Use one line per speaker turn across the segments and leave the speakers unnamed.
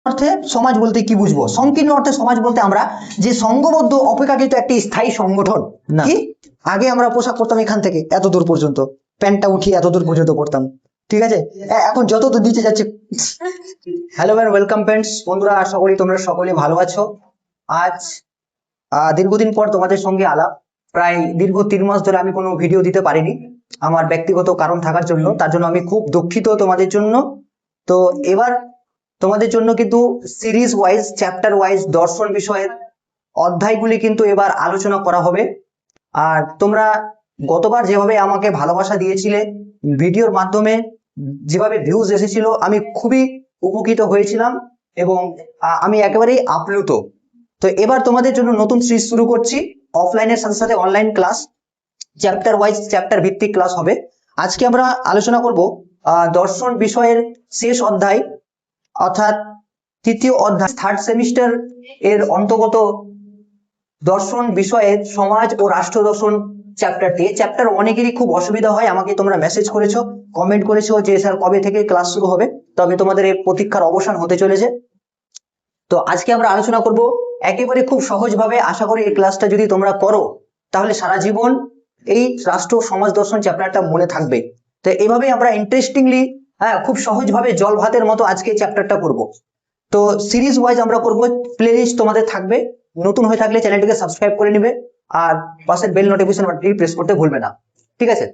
অর্থে সমাজ বলতে কি বুঝবো? সংকীর্ণ অর্থে সমাজ বলতে আমরা যে সংঘবদ্ধ অপেক্ষাকৃত একটি স্থায়ী সংগঠন। কি আগে আমরা পোশাক পরতাম এখান থেকে এত দূর পর্যন্ত, প্যান্টটা উঠিয়ে এত দূর পর্যন্ত পড়তাম, ঠিক আছে? এখন যত দূর নিচে যাচ্ছে। হ্যালো ম্যান, ওয়েলকাম ফ্রেন্ডস, বন্ধুরা, আশা করি তোমরা সকলে ভালো আছো। আজ দীর্ঘদিন পর তোমাদের সঙ্গে আলাপ। প্রায় দীর্ঘ 3 মাস ধরে আমি কোনো ভিডিও দিতে পারিনি আমার ব্যক্তিগত কারণ থাকার জন্য, তার জন্য আমি খুব দুঃখিত তোমাদের জন্য। তো এবার তোমাদের জন্য কিন্তু সিরিজ ওয়াইজ, চ্যাপ্টার ওয়াইজ দর্শন বিষয়ের অধ্যায়গুলি কিন্তু এবার আলোচনা করা হবে। আর তোমরা গতবার যেভাবে আমাকে ভালোবাসা দিয়েছিলে, ভিডিওর মাধ্যমে যেভাবে ভিউজ এসেছিল, আমি খুবই উপকৃত হয়েছিলাম এবং আমি একেবারেই আপ্লুত। তো এবার তোমাদের জন্য নতুন সিরিজ শুরু করছি, অফলাইনের সাথে সাথে online class, chapter wise chapter ভিত্তিক ক্লাস হবে। আজকে আমরা আলোচনা করব দর্শন বিষয়ের শেষ অধ্যায়, অর্থাৎ তৃতীয় অধ্যায়, থার্ড সেমিস্টার এর অন্তর্গত দর্শন বিষয়ের সমাজ ও রাষ্ট্র দর্শন চ্যাপ্টারটি। চ্যাপ্টার অনেকেরই খুব অসুবিধা হয়, আমাকে তোমরা মেসেজ করেছো, কমেন্ট করেছো যে স্যার কবে থেকে ক্লাস শুরু হবে। তবে তোমাদের এই প্রতীক্ষার অবসান হতে চলেছে। তো আজকে আমরা আলোচনা করব একেবারে খুব সহজভাবে। আশা করি এই ক্লাসটা যদি তোমরা করো তাহলে সারা জীবন এই রাষ্ট্র সমাজ দর্শন চ্যাপ্টারটা মনে থাকবে। তো এইভাবে আমরা ইন্টারেস্টিংলি, খুব সহজভাবে জল ভাতের মতো আজকে চ্যাপ্টারটা করব। তো সিরিজ ওয়াইজ আমরা করব, প্লেলিস্ট তোমাদের থাকবে। নতুন হয়ে থাকলে চ্যানেলটিকে সাবস্ক্রাইব করে নিবে আর পাশের বেল নোটিফিকেশন বাটনটি প্রেস করতে ভুলবে না, ঠিক আছে?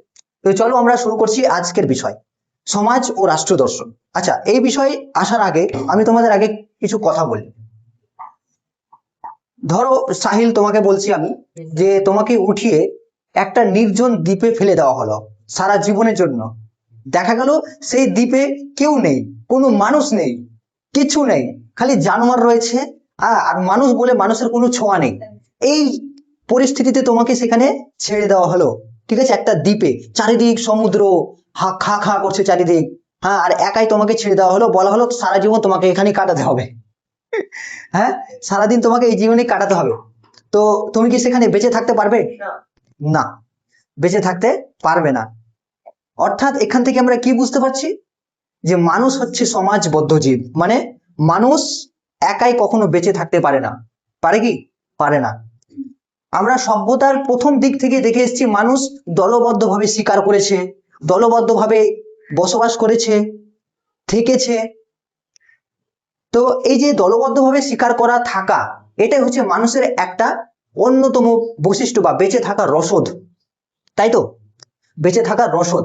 তো চলো আমরা শুরু করছি আজকের বিষয়, সমাজ ও রাষ্ট্র দর্শন। আচ্ছা, এই বিষয়ে আসার আগে আমি তোমাদের আগে কিছু কথা বলি। ধরো সাহিল, তোমাকে বলছি আমি যে তোমাকে উঠিয়ে একটা নির্জন দ্বীপে ফেলে দেওয়া হলো সারা জীবনের জন্য। দেখা গেল সেই দ্বীপে কেউ নেই, কোনো মানুষ নেই, কিছু নেই, খালি জানোয়ার রয়েছে, আর মানুষ বলে মানুষের কোনো ছোঁয়া নেই। এই পরিস্থিতিতে তোমাকে সেখানে ছেড়ে দেওয়া হলো, ঠিক আছে, একটা দ্বীপে, চারিদিক সমুদ্র, খা খা করছে চারিদিক, আর একাই তোমাকে ছেড়ে দেওয়া হলো, বলা হলো সারা জীবন তোমাকে এখানে কাটাতে হবে। হ্যাঁ, সারাদিন তোমাকে এই জীবনে কাটাতে হবে। তো তুমি কি সেখানে বেঁচে থাকতে পারবে? না, বেঁচে থাকতে পারবে না। অর্থাৎ এখান থেকে আমরা কি বুঝতে পারছি, যে মানুষ হচ্ছে সমাজবদ্ধ জীব, মানে মানুষ একাই কখনো বেঁচে থাকতে পারে না। পারে কি? পারে না। আমরা সভ্যতার প্রথম দিক থেকে দেখে এসেছি মানুষ দলবদ্ধভাবে শিকার করেছে, দলবদ্ধভাবে বসবাস করেছে, থেকেছে। তো এই যে দলবদ্ধভাবে শিকার করা, থাকা, এটাই হচ্ছে মানুষের একটা অন্যতম বৈশিষ্ট্য বা বেঁচে থাকার রসদ, তাই তো? বেঁচে থাকার রসদ।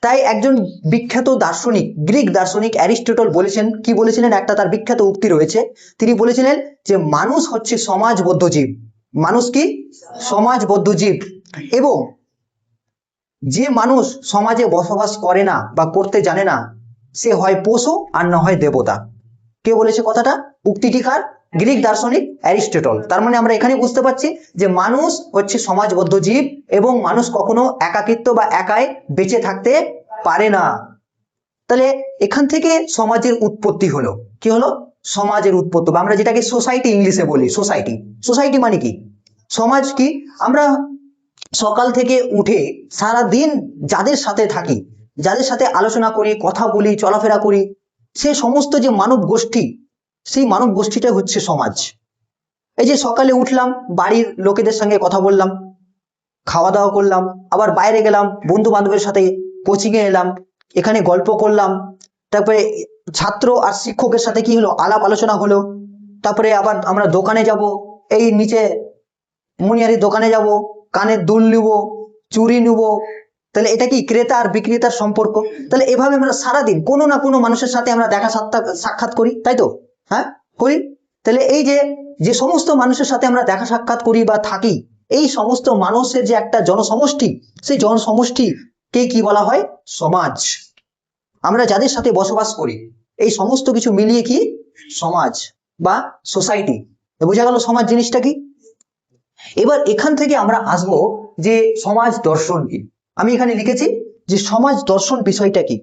তাই একজন বিখ্যাত দার্শনিক, গ্রিক দার্শনিক অ্যারিস্টটল বলেছেন, কি বলেছিলেন, একটা তার বিখ্যাত উক্তি রয়েছে। তিনি বলেছিলেন যে মানুষ হচ্ছে সমাজবদ্ধ জীব। মানুষ কি? সমাজবদ্ধ জীব। এবং যে মানুষ সমাজে বসবাস করে না বা করতে জানে না, সে হয় পশু আর না হয় দেবতা। কে বলেছে কথাটা? উক্তিটি কার? গ্রিক দার্শনিক অ্যারিস্টটল। তার মানে আমরা এখানে বুঝতে পারছি যে মানুষ হচ্ছে সমাজবদ্ধ জীব এবং মানুষ কখনো একাকিত্ব বা একাই বেঁচে থাকতে পারে না। তাহলে এখান থেকে সমাজের উৎপত্তি হলো। কি হলো? সমাজের উৎপত্তি, বা আমরা যেটাকে সোসাইটি ইংলিশে বলি। সোসাইটি, সোসাইটি মানে কি? সমাজ কি? আমরা সকাল থেকে উঠে সারা দিন যাদের সাথে থাকি, যাদের সাথে আলোচনা করি, কথা বলি, চলাফেরা করি, সে সমস্ত যে মানব গোষ্ঠী, সেই মানব গোষ্ঠীটাই হচ্ছে সমাজ। এই যে সকালে উঠলাম, বাড়ির লোকেদের সঙ্গে কথা বললাম, খাওয়া দাওয়া করলাম, আবার বাইরে গেলাম বন্ধু বান্ধবের সাথে, কোচিং এ এলাম, এখানে গল্প করলাম, তারপরে ছাত্র আর শিক্ষকের সাথে কি হলো, আলাপ আলোচনা হলো। তারপরে আবার আমরা দোকানে যাব, এই নিচে মুনিয়ারির দোকানে যাব, কানের দুল নিব, চুড়ি নিব। তাহলে এটা কি ক্রেতা আর বিক্রেতার সম্পর্ক? তাহলে এভাবে আমরা সারাদিন কোনো না কোনো মানুষের সাথে আমরা দেখা সাক্ষাৎ করি, তাই তো? হ্যাঁ, করি। তাহলে এই যে যে সমস্ত মানুষের সাথে আমরা দেখা সাক্ষাৎ করি বা থাকি, এই সমস্ত মানুষের যে একটা জনসমষ্টি, সেই জনসমষ্টিকে কি বলা হয়? সমাজ। আমরা যাদের সাথে বসবাস করি, এই সমস্ত কিছু মিলিয়ে কি সমাজ বা সোসাইটি। বোঝা গেল সমাজ জিনিসটা কি? এবার এখান থেকে আমরা আসবো যে সমাজ দর্শন কি। আমি এখানে লিখেছি যে সমাজ দর্শন বিষয়টা কি।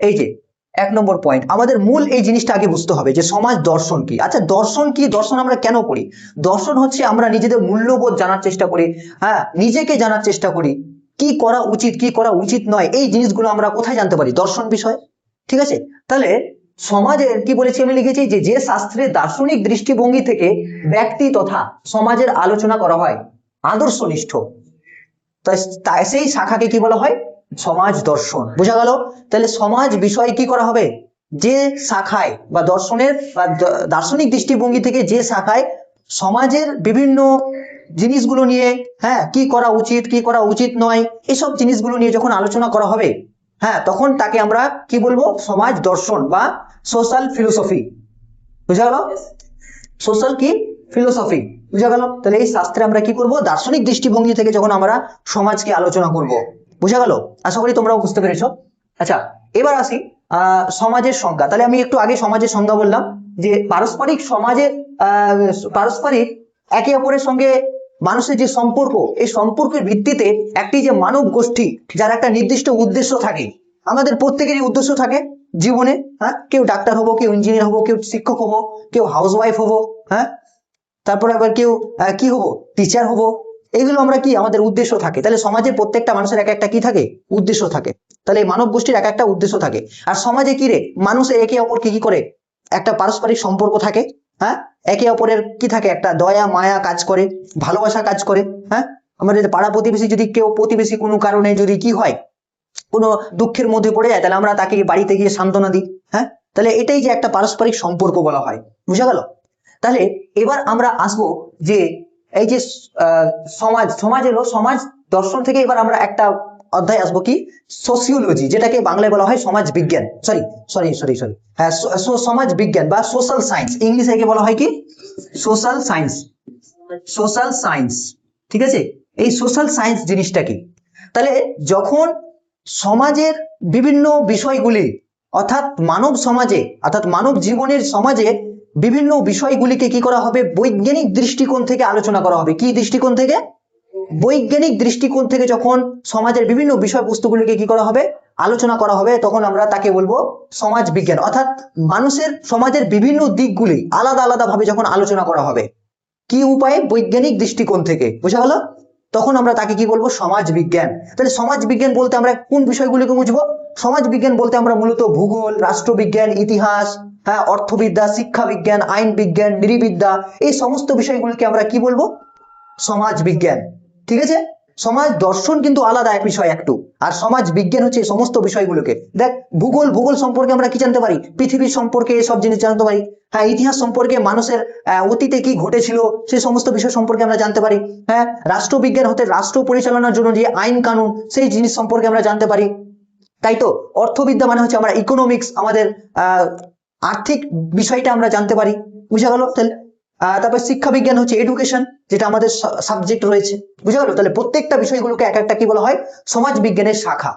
এই যে 1 নম্বর পয়েন্ট, আমাদের মূল এই জিনিসটা আগে বুঝতে হবে যে সমাজ দর্শন কি। আচ্ছা, দর্শন কি? দর্শন আমরা কেন করি? দর্শন হচ্ছে আমরা নিজেদের মূল্যবোধ জানার চেষ্টা করি, নিজেকে জানার চেষ্টা করি, কি করা উচিত, কি করা উচিত নয়, এই জিনিসগুলো আমরা কোথায় জানতে পারি? দর্শন বিষয়, ঠিক আছে? তাহলে সমাজের কি বলেছি আমি লিখেছি যে যে শাস্ত্রের দার্শনিক দৃষ্টিভঙ্গি থেকে ব্যক্তি তথা সমাজের আলোচনা করা হয় আদর্শনিষ্ঠ, তাই সেই শাখাকে কি বলা হয়? সমাজ দর্শন। বোঝা গেল? তাহলে সমাজ বিষয় কি করা হবে? যে শাখায় বা দর্শনের বা দার্শনিক দৃষ্টিভঙ্গি থেকে যে শাখায় সমাজের বিভিন্ন জিনিসগুলো নিয়ে, হ্যাঁ, কি করা উচিত কি করা উচিত নয়, এসব জিনিসগুলো নিয়ে যখন আলোচনা করা হবে, হ্যাঁ, তখন তাকে আমরা কি বলবো? সমাজ দর্শন বা সোশ্যাল ফিলোসফি। বুঝা গেল? সোশ্যাল কি ফিলোসফি। বুঝা গেল? তাহলে এই শাস্ত্রে আমরা কি করব? দার্শনিক দৃষ্টিভঙ্গি থেকে যখন আমরা সমাজকে আলোচনা করব। বুঝা গেল? আশা করি তোমরাও বুঝতে পেরেছো। আচ্ছা, এবার আসি সমাজের সংজ্ঞা। তাহলে আমি একটু আগে সমাজের সংজ্ঞা বললাম যে পারস্পরিক সমাজের পারস্পরিক একে অপরের সঙ্গে মানুষের যে সম্পর্ক, এই সম্পর্কের ভিত্তিতে একটি যে মানব গোষ্ঠী যার একটা নির্দিষ্ট উদ্দেশ্য থাকে। আমাদের প্রত্যেকেরই উদ্দেশ্য থাকে জীবনে, হ্যাঁ, কেউ ডাক্তার হবো, কেউ ইঞ্জিনিয়ার হবো, কেউ শিক্ষক হবো, কেউ হাউসওয়াইফ হবো, হ্যাঁ, তারপরে আবার কেউ কি হবো? টিচার হবো। এগুলো আমরা কি আমাদের উদ্দেশ্য থাকে। তাহলে সমাজের প্রত্যেকটা মানুষের এক একটা কি থাকে? উদ্দেশ্য থাকে। তাহলে এই মানব গোষ্ঠীর এক একটা উদ্দেশ্য থাকে। আর সমাজে কি রে? মানুষের একে অপরকে কি করে? একটা পারস্পরিক সম্পর্ক থাকে, হ্যাঁ, একে অপরের কি থাকে? একটা দয়া মায়া কাজ করে, ভালোবাসা কাজ করে, হ্যাঁ। আমাদের পাড়া প্রতিবেশী যদি কেউ প্রতিবেশী কোনো কারণে যদি কি হয়, কোনো দুঃখের মধ্যে পড়ে যায়, তাহলে আমরা তাকে বাড়িতে গিয়ে সান্ত্বনা দিই, হ্যাঁ। তাহলে এটাই যে একটা পারস্পরিক সম্পর্ক বলা হয়। বুঝা গেল? তাহলে এবার আমরা আসবো যে এই যে সমাজ এলো, সমাজ দর্শন থেকে এবার আমরা একটা অধ্যায় আসবো কি? সোসিওলজি, যেটাকে বাংলায় বলা হয় সমাজ বিজ্ঞান। সরি সরি সরি সরি হ্যাঁ, সমাজ বিজ্ঞান বা সোশ্যাল সায়েন্স। ইংলিশে একে বলা হয় কি? Social science. সোশ্যাল সায়েন্স, ঠিক আছে? এই সোশ্যাল সায়েন্স জিনিসটা কি? তাহলে যখন সমাজের বিভিন্ন বিষয়গুলি, অর্থাৎ মানব সমাজে, অর্থাৎ মানব জীবনের সমাজে বিভিন্ন বিষয়গুলিকে কি করা হবে? বৈজ্ঞানিক দৃষ্টিকোণ থেকে আলোচনা করা হবে। কি দৃষ্টিকোণ থেকে? বৈজ্ঞানিক দৃষ্টিকোণ থেকে যখন সমাজের বিভিন্ন বিষয়বস্তুগুলিকে কি করা হবে? আলোচনা করা হবে, তখন আমরা তাকে বলবো সমাজ বিজ্ঞান। অর্থাৎ মানুষের সমাজের বিভিন্ন দিকগুলি আলাদা আলাদা ভাবে যখন আলোচনা করা হবে, কি উপায়ে? বৈজ্ঞানিক দৃষ্টিকোণ থেকে। বুঝা গেল? তখন আমরা তাকে কি বলবো? সমাজ বিজ্ঞান। তাহলে সমাজ বিজ্ঞান বলতে আমরা কোন বিষয়গুলিকে বুঝবো? সমাজ বিজ্ঞান বলতে আমরা মূলত ভূগোল, রাষ্ট্রবিজ্ঞান, ইতিহাস, হ্যাঁ, অর্থবিদ্যা, শিক্ষা বিজ্ঞান, আইন বিজ্ঞান, নৃবিদ্যা, এই সমস্ত বিষয়গুলিকে আমরা কি বলবো? সমাজ বিজ্ঞান। ঠিক আছে? সমাজ দর্শন কিন্তু আলাদা এক বিষয় একটু, আর সমাজ বিজ্ঞান হচ্ছে এই সমস্ত বিষয়গুলোকে। দেখ, ভূগোল সম্পর্কে আমরা কি জানতে পারি? পৃথিবীর সম্পর্কে সব জিনিস জানতে পারি। হ্যাঁ, ইতিহাস সম্পর্কে মানুষের অতীতে কি ঘটেছিল সেই সমস্ত বিষয় সম্পর্কে আমরা জানতে পারি। হ্যাঁ, রাষ্ট্রবিজ্ঞান হতে রাষ্ট্র পরিচালনার জন্য যে আইন কানুন, সেই জিনিস সম্পর্কে আমরা জানতে পারি। তাই তো অর্থবিদ্যা মানে হচ্ছে আমরা ইকোনমিক্স, আমাদের আর্থিক বিষয়টা আমরা জানতে পারি। বুঝা গেল? তাহলে তারপর শিক্ষা বিজ্ঞান হচ্ছে এডুকেশন, যেটা আমাদের সাবজেক্ট রয়েছে। বুঝা গেল? তাহলে প্রত্যেকটা বিষয়গুলোকে এক একটা কি বলা হয়? সমাজ বিজ্ঞানের শাখা।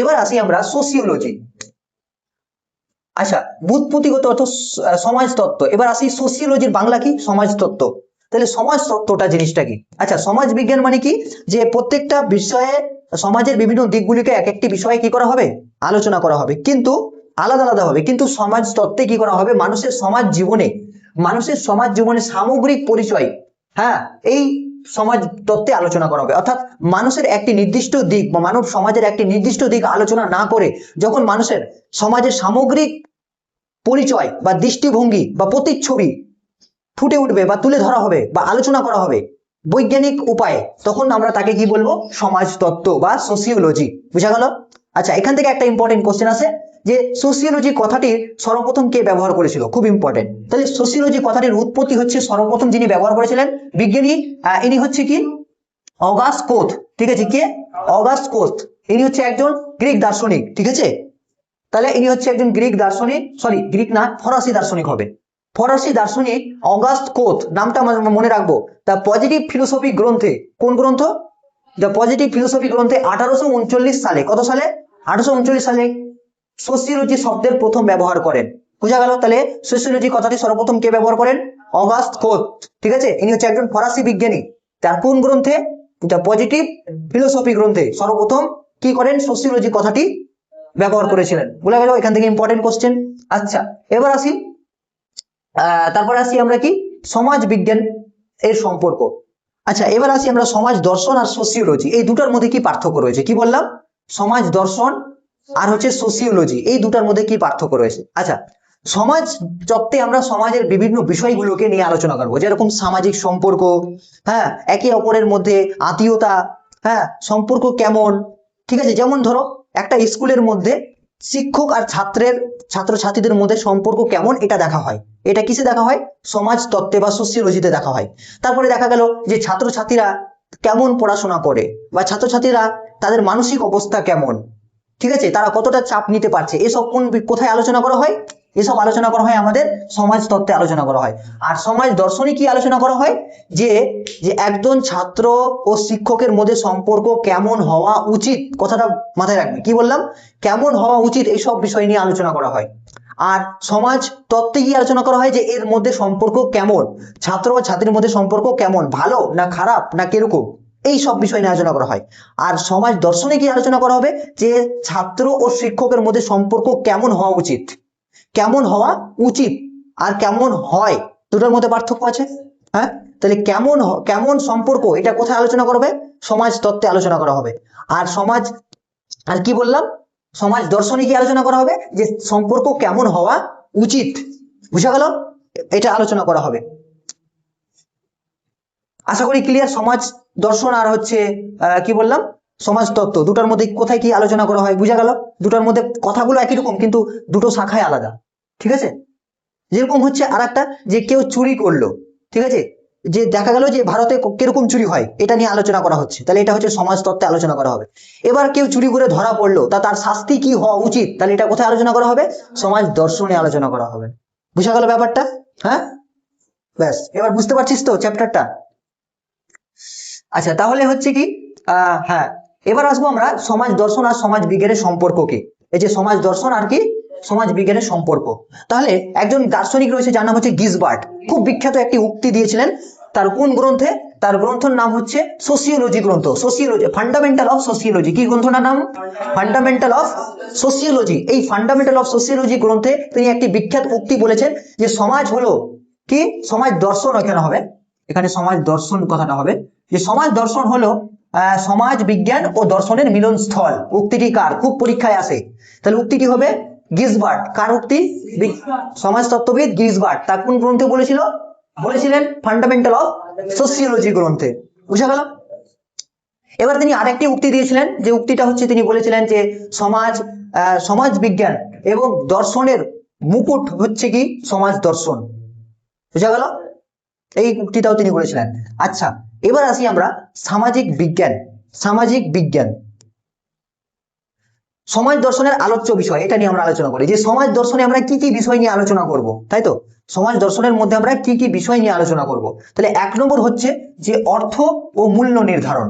এবার আসি আমরা সোসিওলজি। আচ্ছা, বুৎপত্তিগত অর্থ সমাজতত্ত্ব। এবার আসি সোসিওলজির বাংলা কি? সমাজতত্ত্ব। তাহলে সমাজতত্ত্বটা জিনিসটা কি? আচ্ছা, সমাজ বিজ্ঞান মানে কি? যে প্রত্যেকটা বিষয়ে সমাজের বিভিন্ন দিকগুলিকে এক একটি বিষয়ে কি করা হবে? আলোচনা করা হবে, কিন্তু আলাদা আলাদা হবে। কিন্তু সমাজতত্ত্বে কি করা হবে? মানুষের সমাজ জীবনে সামগ্রিক পরিচয়, হ্যাঁ, এই সমাজ তত্ত্বে আলোচনা করা হবে। অর্থাৎ মানুষের একটি নির্দিষ্ট দিক বা মানব সমাজের একটি নির্দিষ্ট দিক আলোচনা না করে যখন মানুষের সমাজের সামগ্রিক পরিচয় বা দৃষ্টিভঙ্গি বা প্রতিচ্ছবি ফুটে উঠবে বা তুলে ধরা হবে বা আলোচনা করা হবে বৈজ্ঞানিক উপায়ে, তখন আমরা তাকে কি বলবো? সমাজতত্ত্ব বা সোসিওলজি। বুঝা গেল? আচ্ছা, এখান থেকে একটা ইম্পর্টেন্ট কোশ্চেন আছে যে সোসিওলজি কথাটির সর্বপ্রথম কে ব্যবহার করেছিল? খুব ইম্পর্টেন্ট। তাহলে সোসিওলজি কথাটির উৎপত্তি হচ্ছে, সর্বপ্রথম যিনি ব্যবহার করেছিলেন বিজ্ঞানী, ইনি হচ্ছে কি? অগাস্ট কোথ। ঠিক আছে? কে? অগাস্ট কোথ। ইনি হচ্ছে একজন গ্রিক দার্শনিক। ঠিক আছে? তাহলে ইনি হচ্ছে একজন গ্রিক দার্শনিক, সরি গ্রিক না, ফরাসি দার্শনিক হবে। ফরাসি দার্শনিক অগাস্ট কোথ, নামটা মনে রাখবো। দ্য পজিটিভ ফিলোসফি গ্রন্থে, কোন গ্রন্থ? দ্য পজিটিভ ফিলোসফি গ্রন্থে 1839 সালে, কত সালে? 1839 সালে সোসিওলজি শব্দের প্রথম ব্যবহার করেন। বুঝা গেল? তাহলে সোসিওলজি কথাটি সর্বপ্রথম কে ব্যবহার করেন? অগাস্ট কোথ। ঠিক আছে? ইনি হচ্ছে একজন ফরাসি বিজ্ঞানী। তার কোন গ্রন্থে? দ্য পজিটিভ ফিলোসফি গ্রন্থে সর্বপ্রথম কি করেন? সোসিওলজি কথাটি ব্যবহার করেছিলেন। বলে গেল? এখান থেকে ইম্পর্টেন্ট কোশ্চেন। আচ্ছা, এবার আসি তারপরে আসি আমরা কি? সমাজ বিজ্ঞান এর সম্পর্ক। আচ্ছা, এবার আসি আমরা সমাজ দর্শন আর সোসিওলজি, এই দুটার মধ্যে কি পার্থক্য রয়েছে? কি বললাম? সমাজ দর্শন আর হচ্ছে সোসিওলজি, এই দুটার মধ্যে কি পার্থক্য রয়েছে? আচ্ছা, সমাজ তত্ত্বে আমরা সমাজের বিভিন্ন বিষয়গুলোকে নিয়ে আলোচনা করবো, যেরকম সামাজিক সম্পর্ক, হ্যাঁ, একে অপরের মধ্যে আত্মীয়তা, হ্যাঁ, সম্পর্ক কেমন, ঠিক আছে। যেমন ধরো একটা স্কুলের মধ্যে শিক্ষক আর ছাত্রছাত্রীদের মধ্যে সম্পর্ক কেমন এটা দেখা হয়। এটা কিসে দেখা হয়? সমাজ তত্ত্বে বা সোসিওলজিতে দেখা হয়। তারপরে দেখা গেল যে ছাত্রছাত্রীরা কেমন পড়াশোনা করে, বা ছাত্রছাত্রীরা তাদের মানসিক অবস্থা কেমন, ঠিক আছে, তারা কতটা চাপ নিতে পারছে, এসব কোথায় আলোচনা করা হয়? এসব আলোচনা করা হয় আমাদের সমাজ তত্ত্বে আলোচনা করা হয়। আর সমাজ দর্শনে কি আলোচনা করা হয়? যে যে একজন ছাত্র ও শিক্ষকের মধ্যে সম্পর্ক কেমন হওয়া উচিত, কথাটা মাথায় রাখবে, কি বললাম, কেমন হওয়া উচিত, এইসব বিষয় নিয়ে আলোচনা করা হয়। আর সমাজ তত্ত্বে কি আলোচনা করা হয়? যে এর মধ্যে সম্পর্ক কেমন, ছাত্র ও ছাত্রীর মধ্যে সম্পর্ক কেমন, ভালো না খারাপ না কিরকম, এই সব বিষয় নিয়ে আলোচনা করা হয়। আর সমাজ দর্শনে কি আলোচনা করা হবে? যে ছাত্র ও শিক্ষকের মধ্যে সম্পর্ক কেমন হওয়া উচিত, কেমন হওয়া উচিত আর কেমন হয়, দুটোর মধ্যে পার্থক্য আছে। হ্যাঁ, তাহলে কেমন সম্পর্ক, এটা কোথায় আলোচনা করবে? সমাজ তত্ত্বে আলোচনা করা হবে। আর আর কি বললাম, সমাজ দর্শনে কি আলোচনা করা হবে? যে সম্পর্ক কেমন হওয়া উচিত, বুঝা গেল, এটা আলোচনা করা হবে। আশা করি ক্লিয়ার। সমাজ দর্শন আর হচ্ছে কি বললাম, সমাজ তত্ত্ব, দুটার মধ্যে কোথায় কি আলোচনা করা হয় বুঝা গেল। দুটার মধ্যে কথাগুলো একই রকম কিন্তু দুটো শাখায় আলাদা, ঠিক আছে। যেরকম হচ্ছে আর একটা, যে কেউ চুরি করলো, ঠিক আছে, যে দেখা গেল যে ভারতে কিরকম চুরি হয় এটা নিয়ে আলোচনা করা হচ্ছে, তাহলে এটা হচ্ছে সমাজ তত্ত্বে আলোচনা করা হবে। এবার কেউ চুরি করে ধরা পড়লো, তার শাস্তি কি হওয়া উচিত, তাহলে এটা কোথায় আলোচনা করা হবে? সমাজ দর্শনে আলোচনা করা হবে। বুঝা গেল ব্যাপারটা? হ্যাঁ, ব্যাস, এবার বুঝতে পারছিস তো চ্যাপ্টারটা? আচ্ছা, তাহলে হচ্ছে কি, হ্যাঁ, এবার আসবো আমরা সমাজ দর্শন আর সমাজ বিজ্ঞানের সম্পর্ককে। এই যে সমাজ দর্শন আর কি সমাজ বিজ্ঞানের সম্পর্ক। তাহলে একজন দার্শনিক রয়েছে যার নাম হচ্ছে গিসবার্ট, খুব বিখ্যাত একটি উক্তি দিয়েছিলেন। তার কোন গ্রন্থে? তার গ্রন্থের নাম হচ্ছে সোসিওলজি গ্রন্থ, সোসিওলজি ফান্ডামেন্টাল অফ সোসিওলজি। কি গ্রন্থটার নাম? Fundamental of sociology. এই ফান্ডামেন্টাল অফ সোসিওলজি গ্রন্থে তিনি একটি বিখ্যাত উক্তি বলেছেন যে সমাজ হলো কি, সমাজ দর্শন এখানে হবে, এখানে সমাজ দর্শন কথাটা হবে, যে সমাজ দর্শন হলো সমাজ বিজ্ঞান ও দর্শনের মিলন স্থল। উক্তিটি কার? খুব পরীক্ষায় আসে। তাহলে উক্তিটি হবে গিসবার্ট। কার উক্তি? সমাজ তত্ত্ববিদ গিসবার্ট। তার কোন গ্রন্থে বলেছিলেন? ফান্ডামেন্টাল অফ সোসিওলজি গ্রন্থে। বুঝা গেল? এবার তিনি আরেকটি উক্তি দিয়েছিলেন, যে উক্তিটা হচ্ছে তিনি বলেছিলেন যে সমাজ বিজ্ঞান এবং দর্শনের মুকুট হচ্ছে কি সমাজ দর্শন। বুঝা গেল? এই উক্তিটাও তিনি বলেছিলেন। আচ্ছা, এবার আসি আমরা সামাজিক বিজ্ঞান। সামাজিক বিজ্ঞান সমাজ দর্শনের আলোচ্য বিষয়, এটা নিয়ে আমরা আলোচনা করি, যে সমাজ দর্শনে আমরা কি কি বিষয় নিয়ে আলোচনা করব, তাই তো। সমাজ দর্শনের মধ্যে আমরা কি কি বিষয় নিয়ে আলোচনা করব। তাহলে 1 নম্বর হচ্ছে যে অর্থ ও মূল্য নির্ধারণ,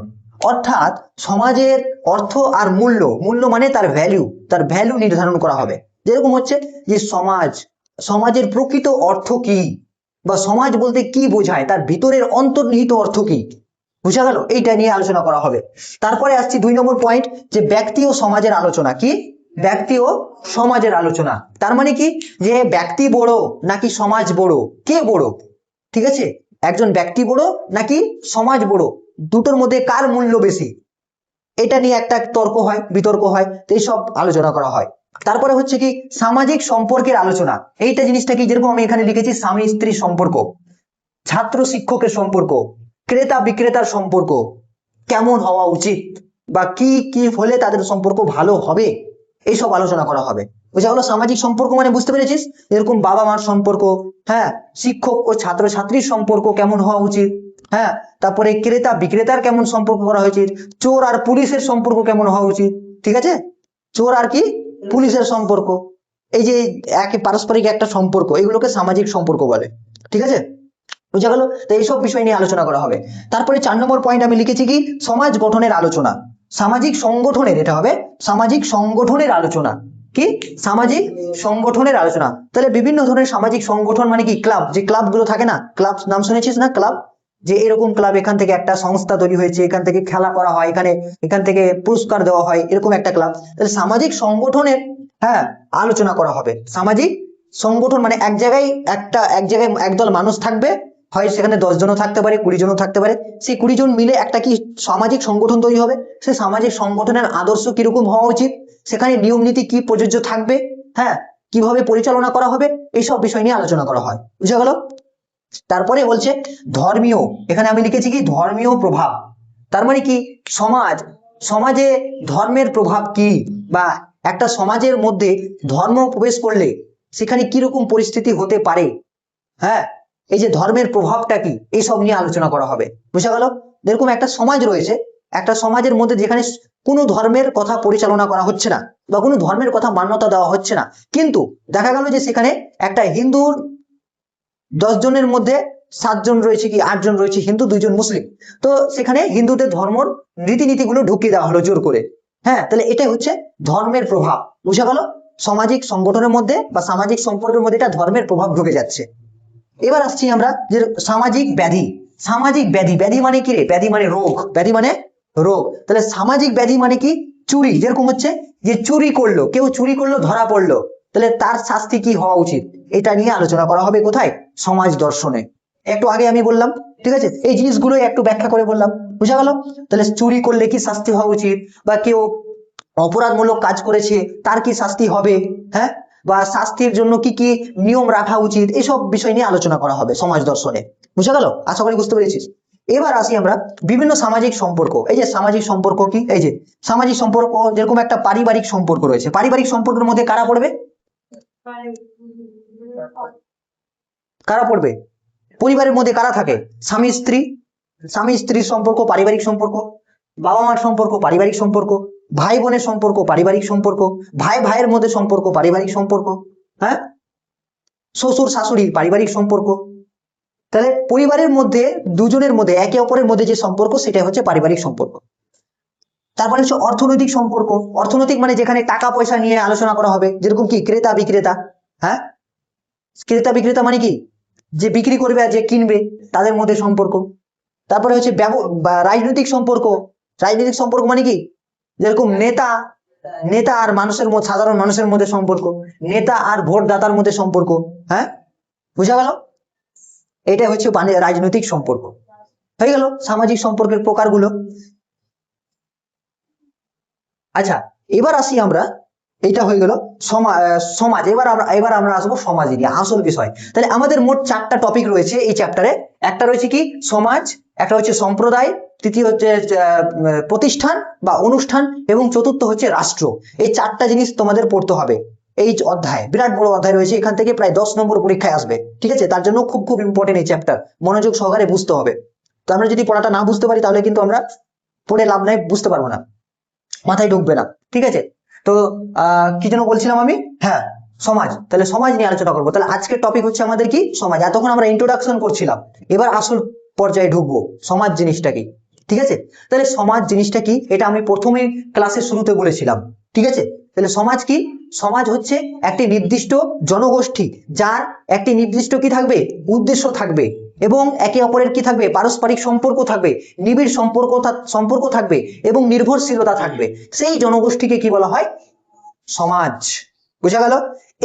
অর্থাৎ সমাজের অর্থ আর মূল্য মানে তার ভ্যালু নির্ধারণ করা হবে। যেরকম হচ্ছে যে সমাজের প্রকৃত অর্থ কি, বা সমাজ বলতে কি বোঝায়, তার ভিতরের অন্তর্নিহিত অর্থ কি, বুঝা গেল, এইটা নিয়ে আলোচনা করা হবে। তারপরে আসছি 2 নম্বর পয়েন্ট, যে ব্যক্তি ও সমাজের আলোচনা। কি? ব্যক্তি ও সমাজের আলোচনা। তার মানে কি, যে ব্যক্তি বড় নাকি সমাজ বড়, কে বড়, ঠিক আছে, একজন ব্যক্তি বড় নাকি সমাজ বড়, দুটোর মধ্যে কার মূল্য বেশি, এটা নিয়ে একটা বিতর্ক হয়, তো এইসব আলোচনা করা হয়। তারপরে হচ্ছে কি সামাজিক সম্পর্কের আলোচনা। এইটা জিনিসটা কি, যেরকম আমি এখানে লিখেছি স্বামী স্ত্রীর সম্পর্ক, ছাত্র শিক্ষকের সম্পর্ক, ক্রেতা বিক্রেতার সম্পর্ক কেমন হওয়া উচিত, বা কি কি হলে তাদের সম্পর্ক ভালো হবে, এইসব আলোচনা করা হবে। বুঝা গেল? সামাজিক সম্পর্ক মানে বুঝতে পেরেছিস, এরকম বাবা মার সম্পর্ক, হ্যাঁ, শিক্ষক ও ছাত্র ছাত্রীর সম্পর্ক কেমন হওয়া উচিত, হ্যাঁ, তারপরে ক্রেতা বিক্রেতার কেমন সম্পর্ক করা উচিত, চোর আর পুলিশের সম্পর্ক কেমন হওয়া উচিত, ঠিক আছে, চোর আর কি পুলিশের সম্পর্ক, এই যে পারস্পরিক একটা সম্পর্ক, এগুলোকে সামাজিক সম্পর্ক বলে, ঠিক আছে, বুঝা গেল? তো এইসব বিষয় নিয়ে আলোচনা করা হবে। তারপরে 4 নম্বর পয়েন্ট আমি লিখেছি কি সমাজ গঠনের আলোচনা, সামাজিক সংগঠনের, এটা হবে সামাজিক সংগঠনের আলোচনা। কি? সামাজিক সংগঠনের আলোচনা। তাহলে বিভিন্ন ধরনের সামাজিক সংগঠন মানে কি, ক্লাব, যে ক্লাবগুলো থাকে না, ক্লাব নাম শুনেছিস না, ক্লাব, যে এরকম ক্লাব, এখান থেকে একটা সংস্থা তৈরি হয়েছে, এখান থেকে খেলা করা হয়, এখান থেকে পুরস্কার দেওয়া হয়, এরকম একটা ক্লাব। তাহলে সামাজিক সংগঠনের, হ্যাঁ, আলোচনা করা হবে। সামাজিক সংগঠন মানে এক জায়গায় একদল মানুষ থাকবে, হয় সেখানে 10 জনও থাকতে পারে, 20 জনও থাকতে পারে, সেই 20 জন মিলে একটা কি সামাজিক সংগঠন তৈরি হবে। সেই সামাজিক সংগঠনের আদর্শ কিরকম হওয়া উচিত, সেখানে নিয়ম নীতি কি প্রযোজ্য থাকবে, হ্যাঁ, কিভাবে পরিচালনা করা হবে, এইসব বিষয় নিয়ে আলোচনা করা হয়। বুঝা গেল? তারপরে বলছে ধর্মীয়, এখানে আমি লিখেছি কি ধর্মীয় প্রভাব। তার মানে কি সমাজে ধর্মের প্রভাব কি, বা একটা সমাজের মধ্যে ধর্ম প্রবেশ করলে সেখানে কিরকম পরিস্থিতি হতে পারে। হ্যাঁ, এই যে ধর্মের প্রভাবটা কি, এইসব নিয়ে আলোচনা করা হবে। বুঝা গেল? যেরকম একটা সমাজ রয়েছে, একটা সমাজের মধ্যে যেখানে কোনো ধর্মের কথা পরিচালনা করা হচ্ছে না বা কোনো ধর্মের কথা মান্যতা দেওয়া হচ্ছে না, কিন্তু দেখা গেল যে সেখানে একটা হিন্দুর 10 জনের মধ্যে 7 জন রয়েছে কি 8 জন রয়েছে হিন্দু, 2 জন মুসলিম, তো সেখানে হিন্দুদের ধর্মর রীতিনীতিগুলো ঢুকিয়ে দেওয়া হলো জোর করে। হ্যাঁ, তাহলে এটাই হচ্ছে ধর্মের প্রভাব। বুঝা গেল? সামাজিক সংগঠনের মধ্যে বা সামাজিক সম্পর্কের মধ্যে এটা ধর্মের প্রভাব ঢুকে যাচ্ছে। এবার আসছি আমরা যে সামাজিক ব্যাধি। সামাজিক ব্যাধি, ব্যাধি মানে কি রে? ব্যাধি মানে রোগ, ব্যাধি মানে রোগ। তাহলে সামাজিক ব্যাধি মানে কি? চুরি। যেরকম হচ্ছে যে চুরি করলো, কেউ চুরি করলো, ধরা পড়লো, তাহলে তার শাস্তি কি হওয়া উচিত, এটা নিয়ে আলোচনা করা হবে। কোথায়? সমাজ দর্শনে। একটু আগে আমি বললাম, ঠিক আছে, এই জিনিসগুলো একটু ব্যাখ্যা করে বললাম। বুঝা গেল? তাহলে চুরি করলে কি শাস্তি হওয়া উচিত, বা কেউ অপরাধমূলক কাজ করেছে তার কি শাস্তি হবে, হ্যাঁ, বা শাস্তির জন্য কি কি নিয়ম রাখা উচিত, এসব বিষয় নিয়ে আলোচনা করা হবে সমাজ দর্শনে। বুঝা গেল? আশা করি বুঝতে পেরেছিস। এবার আসি আমরা বিভিন্ন সামাজিক সম্পর্ক। এই যে সামাজিক সম্পর্ক কি, এই যে সামাজিক সম্পর্ক, যেরকম একটা পারিবারিক সম্পর্ক রয়েছে, পারিবারিক সম্পর্কের মধ্যে কারা পড়বে? কারা পড়বে? পরিবারের মধ্যে কারা থাকে? স্বামী স্ত্রী, স্বামী স্ত্রীর সম্পর্ক পারিবারিক সম্পর্ক, বাবা মার সম্পর্ক পারিবারিক সম্পর্ক, ভাই বোনের সম্পর্ক পারিবারিক সম্পর্ক, ভাই ভাইয়ের মধ্যে সম্পর্ক পারিবারিক সম্পর্ক, হ্যাঁ, শ্বশুর শাশুড়ির পারিবারিক সম্পর্ক। তাহলে পরিবারের মধ্যে দুজনের মধ্যে একে অপরের মধ্যে যে সম্পর্ক, সেটা হচ্ছে পারিবারিক সম্পর্ক। তারপরে হচ্ছে অর্থনৈতিক সম্পর্ক। অর্থনৈতিক মানে যেখানে টাকা পয়সা নিয়ে আলোচনা করা হবে, যেরকম কি ক্রেতা বিক্রেতা। হ্যাঁ, ক্রেতা বিক্রেতা মানে কি? যে বিক্রি করবে আর যে কিনবে, তাদের মধ্যে সম্পর্ক। তারপরে হচ্ছে বা রাজনৈতিক সম্পর্ক। রাজনৈতিক সম্পর্ক মানে কি? যেরকম নেতা, নেতা আর মানুষের মধ্যে, সাধারণ মানুষের মধ্যে সম্পর্ক, নেতা আর ভোটদাতার মধ্যে সম্পর্ক। হ্যাঁ, বুঝা গেল? এটা হচ্ছে রাজনৈতিক সম্পর্ক। হয়ে গেল সামাজিক সম্পর্কের প্রকারগুলো। আচ্ছা, এবার আসি আমরা, এটা হয়ে গেল সমাজ। এবার আমরা আসবো সমাজ নিয়ে, আসল বিষয়। তাহলে আমাদের মোট 4টা টপিক রয়েছে এই চ্যাপ্টারে। একটা রয়েছে কি সমাজ, একটা হচ্ছে সম্প্রদায়, তৃতীয় হচ্ছে প্রতিষ্ঠান বা অনুষ্ঠান, এবং চতুর্থ হচ্ছে রাষ্ট্র। এই 4টা জিনিস তোমাদের পড়তে হবে এই অধ্যায়। বিরাট বড় অধ্যায় রয়েছে, এখান থেকে প্রায় 10 নম্বর পরীক্ষায় আসবে। ঠিক আছে, তার জন্য খুব খুব ইম্পর্টেন্ট এই চ্যাপ্টার, মনোযোগ সহকারে বুঝতে হবে। তো আমরা যদি পড়াটা না বুঝতে পারি, তাহলে কিন্তু আমরা পড়ে লাভ নাই, বুঝতে পারবো না, মাথায় ঢুকবে না। ঠিক আছে, তো কি যেন বলছিলাম আমি, হ্যাঁ, সমাজ। তাহলে সমাজ নিয়ে আলোচনা করবো। তাহলে আজকের টপিক হচ্ছে আমাদের কি? সমাজ। এতক্ষণ আমরা ইন্ট্রোডাকশন করছিলাম, এবার আসল পর্যায়ে ঢুকবো, সমাজ জিনিসটা কি। ঠিক আছে, তাহলে সমাজ জিনিসটা কি, এটা আমি প্রথমে ক্লাসের শুরুতে বলেছিলাম। ঠিক আছে, তাহলে সমাজ কি? সমাজ হচ্ছে একটি নির্দিষ্ট জনগোষ্ঠী, যার একটি নির্দিষ্ট কি থাকবে? উদ্দেশ্য থাকবে, এবং একে অপরের কি থাকবে? পারস্পরিক সম্পর্ক থাকবে, নিবিড় সম্পর্ক থাকবে, এবং নির্ভরশীলতা থাকবে। সেই জনগোষ্ঠীকে কি বলা হয়? সমাজ। বুঝা গেল?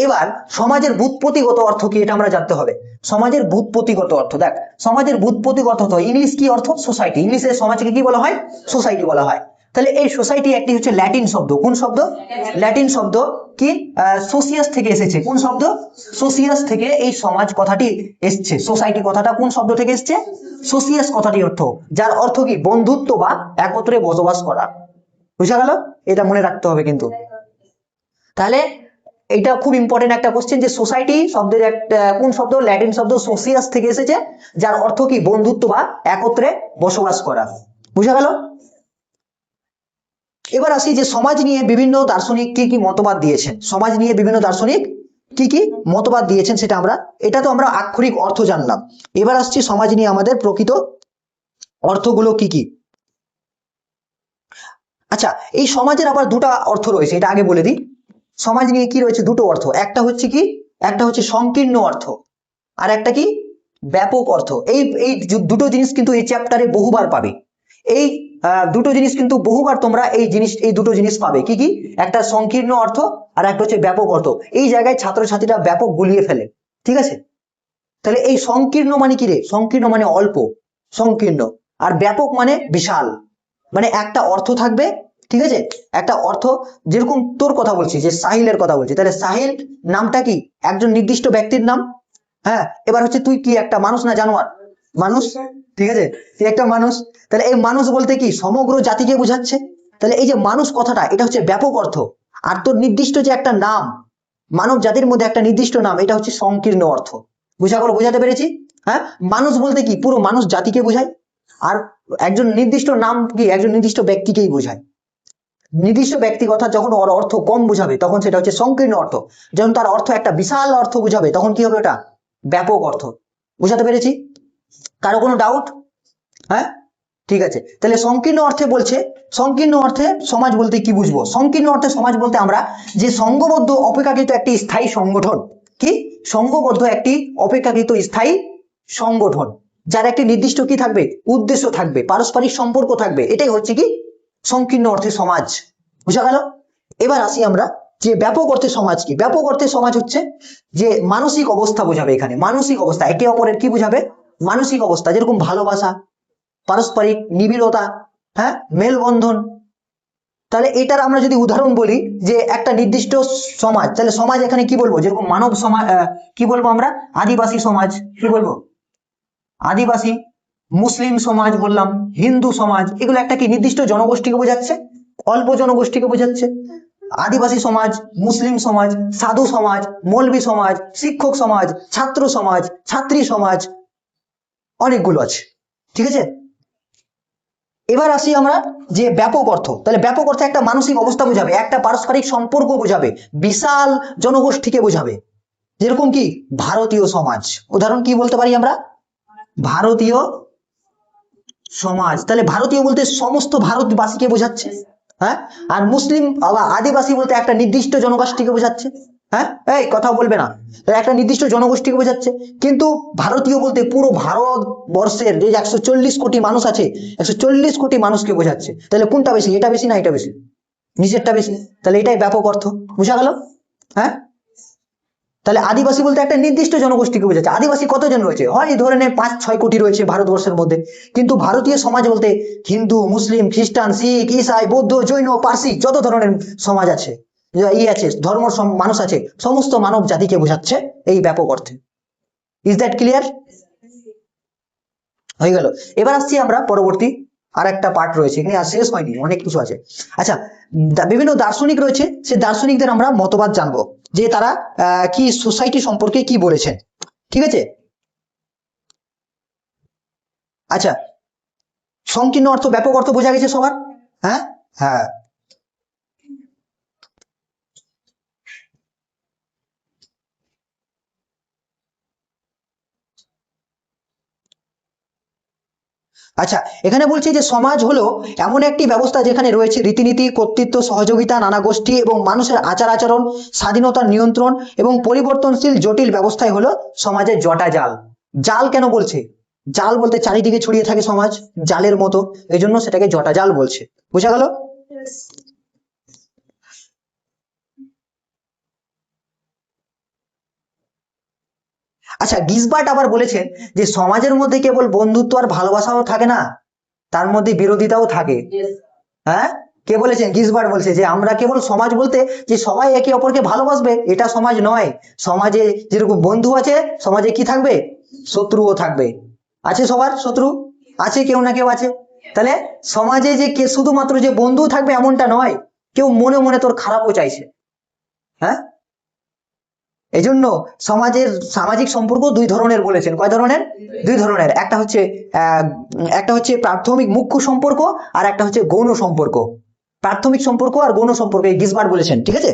এবার সমাজের ব্যুৎপত্তিগত অর্থ কি, এটা আমরা জানতে হবে। সমাজের ব্যুৎপত্তিগত অর্থ, দেখ, সমাজের ব্যুৎপত্তিগত অর্থ, ইংলিশ কি অর্থ? সোসাইটি। ইংলিশে সমাজকে কি বলা হয়? সোসাইটি বলা হয়। তাহলে এই সোসাইটি একটি হচ্ছে ল্যাটিন শব্দ। কোন শব্দ? ল্যাটিন শব্দ কি? সোসিয়াস থেকে এসেছে। কোন শব্দ? সোসিয়াস থেকে এই সমাজ কথাটি এসছে। সোসাইটি কথাটা কোন শব্দ থেকে এসছে? সোসিয়াস কথাটি অর্থ, যার অর্থ কি? বন্ধুত্ব বা একত্রে বসবাস করা। বুঝা গেল? এটা মনে রাখতে হবে কিন্তু। তাহলে এটা খুব ইম্পর্টেন্ট একটা কোশ্চেন, যে সোসাইটি শব্দের একটা কোন শব্দ? ল্যাটিন শব্দ সোসিয়াস থেকে এসেছে, যার অর্থ কি? বন্ধুত্ব বা একত্রে বসবাস করা। বুঝা গেল? এবার আসি যে সমাজ নিয়ে বিভিন্ন দার্শনিক কি কি মতবাদ দিয়েছেন। সমাজ নিয়ে বিভিন্ন দার্শনিক কি কি মতবাদ দিয়েছেন, সেটা আমরা, এটা তো আমরা আক্ষরিক অর্থ জানলাম। এবার আসছি সমাজ নিয়ে আমাদের প্রকৃত অর্থগুলো কি কি। আচ্ছা, এই সমাজের আবার দুটো অর্থ রয়েছে, এটা আগে বলে দিই। সমাজ নিয়ে কি রয়েছে? দুটো অর্থ। একটা হচ্ছে কি? একটা হচ্ছে সংকীর্ণ অর্থ, আর একটা কি? ব্যাপক অর্থ। এই এই দুটো জিনিস কিন্তু এই চ্যাপ্টারে বহুবার পাবে। এই দুটো জিনিস কিন্তু বহুবার তোমরা এই দুটো জিনিস পাবে। কি কি? একটা সংকীর্ণ অর্থ, আর একটা হচ্ছে ব্যাপক অর্থ। এই জায়গায় ছাত্রছাত্রীরা ব্যাপক গুলিয়ে ফেলে। ঠিক আছে, তাহলে এই সংকীর্ণ মানে কি রে? সংকীর্ণ মানে অল্প, সংকীর্ণ। আর ব্যাপক মানে বিশাল, মানে একটা অর্থ থাকবে, ঠিক আছে, একটা অর্থ, যেরকম তোর কথা বলছি, যে সাহিলের কথা বলছি, তাহলে সাহিল নামটা কি একজন নির্দিষ্ট ব্যক্তির নাম। হ্যাঁ, এবার হচ্ছে তুই কি একটা মানুষ না জানোয়ার? মানুষ, ঠিক আছে, তুই একটা মানুষ। তাহলে এই মানুষ বলতে কি সমগ্র জাতিকে বোঝাচ্ছে। তাহলে এই যে মানুষ কথাটা, এটা হচ্ছে ব্যাপক অর্থ। আর তোর নির্দিষ্ট যে একটা নাম, মানব জাতির মধ্যে একটা নির্দিষ্ট নাম, এটা হচ্ছে সংকীর্ণ অর্থ। বুঝা গেল? বোঝাতে পেরেছি? হ্যাঁ, মানুষ বলতে কি পুরো মানুষ জাতিকে বোঝায়। আর একজন নির্দিষ্ট নাম কি একজন নির্দিষ্ট ব্যক্তিকেই বোঝায়। নির্দিষ্ট ব্যক্তি কথা যখন ওর অর্থ কম বুঝাবে তখন সেটা হচ্ছে সংকীর্ণ অর্থ। যখন তার অর্থ একটা বিশাল অর্থ বুঝাবে তখন কি হবে? ওটা ব্যাপক অর্থ। বুঝাতে পেরেছি? কারো কোনো ডাউট? হ্যাঁ, ঠিক আছে। তাহলে সংকীর্ণ অর্থে বলছে, সংকীর্ণ অর্থে সমাজ বলতে কি বুঝবো? সংকীর্ণ অর্থে সমাজ বলতে আমরা যে সংঘবদ্ধ অপেক্ষাকৃত একটি স্থায়ী সংগঠন, কি সংঘবদ্ধ একটি অপেক্ষাকৃত স্থায়ী সংগঠন, যার একটি নির্দিষ্ট কি থাকবে? উদ্দেশ্য থাকবে, পারস্পরিক সম্পর্ক থাকবে, এটাই হচ্ছে কি সংকীর্ণ অর্থে সমাজ। বুঝা গেল? এবার আসি আমরা যে ব্যাপক অর্থে সমাজ কি। ব্যাপক অর্থে সমাজ হচ্ছে যে মানসিক অবস্থা বোঝাবে। এখানে মানসিক অবস্থা, একে অপরের কি বোঝাবে? মানসিক অবস্থা, যেরকম ভালোবাসা, পারস্পরিক নিবিড়তা, হ্যাঁ, মেলবন্ধন। তাহলে এটার আমরা যদি উদাহরণ বলি যে একটা নির্দিষ্ট সমাজ, তাহলে সমাজ এখানে কি বলবো? যেরকম মানব সমাজ, কি বলবো আমরা? আদিবাসী সমাজ, কি বলবো? আদিবাসী, মুসলিম সমাজ বললাম, হিন্দু সমাজ, এগুলো একটা কি নির্দিষ্ট জনগোষ্ঠীকে বোঝাচ্ছে, অল্প জনগোষ্ঠীকে বোঝাচ্ছে। আদিবাসী সমাজ, মুসলিম সমাজ, সাধু সমাজ, মৌলবী সমাজ, শিক্ষক সমাজ, ছাত্র সমাজ, ছাত্রী সমাজ, অনেকগুলো আছে। ঠিক আছে, এবার আসি আমরা যে ব্যাপক অর্থ। তাহলে ব্যাপক অর্থে একটা মানসিক অবস্থা বোঝাবে, একটা পারস্পরিক সম্পর্ক বোঝাবে, বিশাল জনগোষ্ঠীকে বোঝাবে। যেরকম কি ভারতীয় সমাজ, উদাহরণ কি বলতে পারি আমরা? ভারতীয় সমাজ। তাহলে ভারতীয় বলতে সমস্ত ভারতবাসীকে বোঝাচ্ছে। হ্যাঁ, আর মুসলিম আবার আদিবাসী বলতে একটা নির্দিষ্ট জনগোষ্ঠীকে বোঝাচ্ছে। হ্যাঁ, এই কথা বলবে না, তাহলে একটা নির্দিষ্ট জনগোষ্ঠীকে বোঝাচ্ছে। কিন্তু ভারতীয় বলতে পুরো ভারতবর্ষের যে 140 কোটি মানুষ আছে, 140 কোটি মানুষকে বোঝাচ্ছে। তাহলে কোনটা বেশি? এটা বেশি না এটা বেশি? নিচেরটা বেশি। তাহলে এটাই ব্যাপক অর্থ। বুঝা গেল? হ্যাঁ, তাহলে আদিবাসী বলতে একটা নির্দিষ্ট জনগোষ্ঠীকে বোঝাচ্ছে। আদিবাসী কতজন রয়েছে? হয় এই ধরে নে 5-6 কোটি রয়েছে ভারতবর্ষের মধ্যে। কিন্তু ভারতীয় সমাজ বলতে হিন্দু, মুসলিম, খ্রিস্টান, শিখ, ঈসাই, বৌদ্ধ, জৈন, পার্সি, যত ধরনের সমাজ আছে, আছে ধর্ম মানুষ আছে, সমস্ত মানব জাতিকে বোঝাচ্ছে এই ব্যাপক অর্থে। Is that clear? হয়ে গেল। এবার আসছি আমরা পরবর্তী আর একটা পার্ট রয়েছে, এখানে আর শেষ হয়নি, অনেক কিছু আছে। আচ্ছা, বিভিন্ন দার্শনিক রয়েছে, সেই দার্শনিকদের আমরা মতবাদ জানবো যে তারা কি সোসাইটি সম্পর্কে কি বলেছেন। ঠিক আছে, আচ্ছা, সংকীর্ণ অর্থ ব্যাপক অর্থ বোঝা গেছে সবার? হ্যাঁ, হ্যাঁ, আচ্ছা, এখানে বলছি যে সমাজ হলো এমন একটি ব্যবস্থা যেখানে রয়েছে রীতিনীতি, কর্তৃত্ব, সহযোগিতা, নানা গোষ্ঠী এবং মানুষের আচার আচরণ, স্বাধীনতার নিয়ন্ত্রণ এবং পরিবর্তনশীল জটিল ব্যবস্থাই হলো সমাজের জটা জাল। জাল কেন বলছে? জাল বলতে চারিদিকে ছড়িয়ে থাকে সমাজ, জালের মতো, এই জন্য সেটাকে জটা জাল বলছে। বোঝা গেল? আচ্ছা, গিসবার্ট আবার বলেছেন যে সমাজের মধ্যে কেবল বন্ধুত্ব আর ভালোবাসাও থাকে না, তার মধ্যে বিরোধিতাও থাকে। হ্যাঁ, কে বলেছেন? গিসবার্ট বলছে যে আমরা কেবল সমাজ বলতে যে সবাই একে অপরকে ভালোবাসবে এটা সমাজ নয়। সমাজে যেরকম বন্ধু আছে, সমাজে কি থাকবে? শত্রুও থাকবে। আছে সবার শত্রু? আছে, কেউ না কেউ আছে। তাহলে সমাজে যে কে শুধুমাত্র যে বন্ধু থাকবে এমনটা নয়, কেউ মনে মনে তোর খারাপও চাইছে। হ্যাঁ, এই জন্য সমাজের সামাজিক সম্পর্ক দুই ধরনের বলেছেন। কয় ধরনের? দুই ধরনের। একটা হচ্ছে প্রাথমিক মুখ্য সম্পর্ক, আর একটা হচ্ছে গৌণ সম্পর্ক। প্রাথমিক সম্পর্ক আর গৌণ সম্পর্ক, এই গিসবার্ট বলেছেন। ঠিক আছে,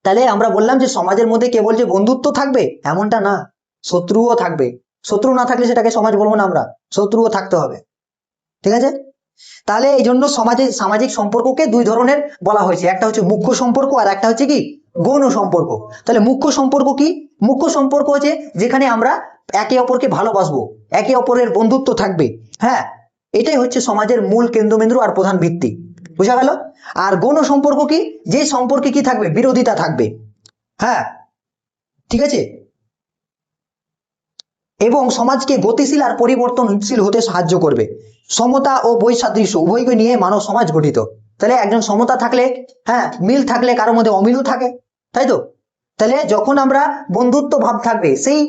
তাহলে আমরা বললাম যে সমাজের মধ্যে কেবল যে বন্ধুত্ব থাকবে এমনটা না, শত্রুও থাকবে। শত্রু না থাকলে সেটাকে সমাজ বলবো না আমরা, শত্রুও থাকতে হবে। ঠিক আছে, তাহলে এই জন্য সমাজে সামাজিক সম্পর্ককে দুই ধরনের বলা হয়েছে, একটা হচ্ছে মুখ্য সম্পর্ক আর একটা হচ্ছে কি গৌণ সম্পর্ক। তাহলে মুখ্য সম্পর্ক কি? মুখ্য সম্পর্ক হচ্ছে যেখানে আমরা একে অপরকে ভালোবাসবো, একে অপরের বন্ধুত্ব থাকবে। হ্যাঁ, এটাই হচ্ছে সমাজের মূল কেন্দ্রবিন্দু আর প্রধান ভিত্তি। বুঝা গেল? আর গৌণ সম্পর্ক কি? যে সম্পর্কে কি থাকবে? বিরোধিতা থাকবে। হ্যাঁ, ঠিক আছে, এবং সমাজকে গতিশীল আর পরিবর্তনশীল হতে সাহায্য করবে। সমতা ও বৈসাদৃশ্য উভয়কে নিয়ে মানব সমাজ গঠিত। তাহলে একজন সমতা থাকলে, হ্যাঁ, মিল থাকলে কারোর মধ্যে অমিলও থাকে, তাই তো? তাহলে যখন আমরা বন্ধুত্ব ভাব থাকবে, সেই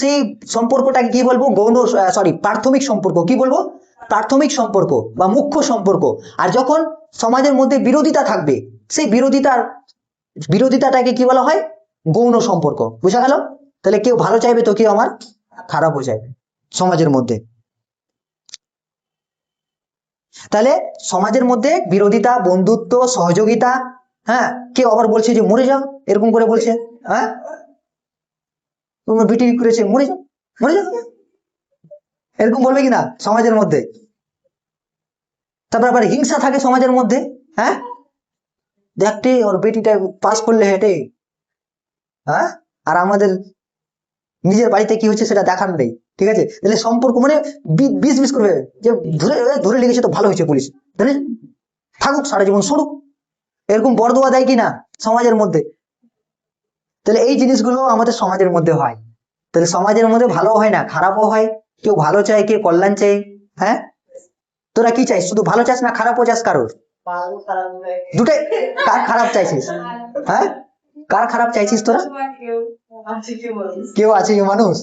সেই সম্পর্কটাকে কি বলবো? গৌণ, সরি, প্রাথমিক সম্পর্ক। কি বলবো? প্রাথমিক সম্পর্ক বা মুখ্য সম্পর্ক। আর যখন সমাজের মধ্যে বিরোধিতা থাকবে, সেই বিরোধিতাটাকে কি বলা হয়? গৌণ সম্পর্ক। বুঝা গেল? তাহলে কেউ ভালো চাইবে তো কেউ আমার খারাপও চাইবে সমাজের মধ্যে। তাহলে সমাজের মধ্যে বিরোধিতা, বন্ধুত্ব, সহযোগিতা, হ্যাঁ, কেউ আবার বলছে যে মরে যাও, এরকম করে বলছে, হ্যাঁ, তোমার বিটি করেছে, মরে যাও, মরে যাও, এরকম বলবে কিনা সমাজের মধ্যে? তারপর আবার হিংসা থাকে সমাজের মধ্যে, হ্যাঁ, দেখতে ওর বেটিটা পাস করলে হেঁটে, হ্যাঁ, আর আমাদের নিজের বাড়িতে কি হচ্ছে সেটা দেখার নেই। ঠিক আছে? তাহলে সম্পর্ক মানে বিষ বিষ করবে যে ধরে ধরে লেগেছে তো ভালো হয়েছে পুলিশ, তাহলে থাকুক সারা জীবন সরুক, এরকম বরদোয়া দেয় কিনা সমাজের মধ্যে? তাহলে এই জিনিসগুলো আমাদের সমাজের মধ্যে হয়। তাহলে সমাজের মধ্যে ভালো হয় না, খারাপও হয়। কেউ ভালো চায়, কেউ কল্যাণ চাই। হ্যাঁ, তোরা কি চাইস? শুধু ভালো চাস না খারাপও চাস কারোর? দুটাই। কার খারাপ চাইছিস? হ্যাঁ, কার খারাপ চাইছিস তোরা? কেউ আছে কি মানুষ?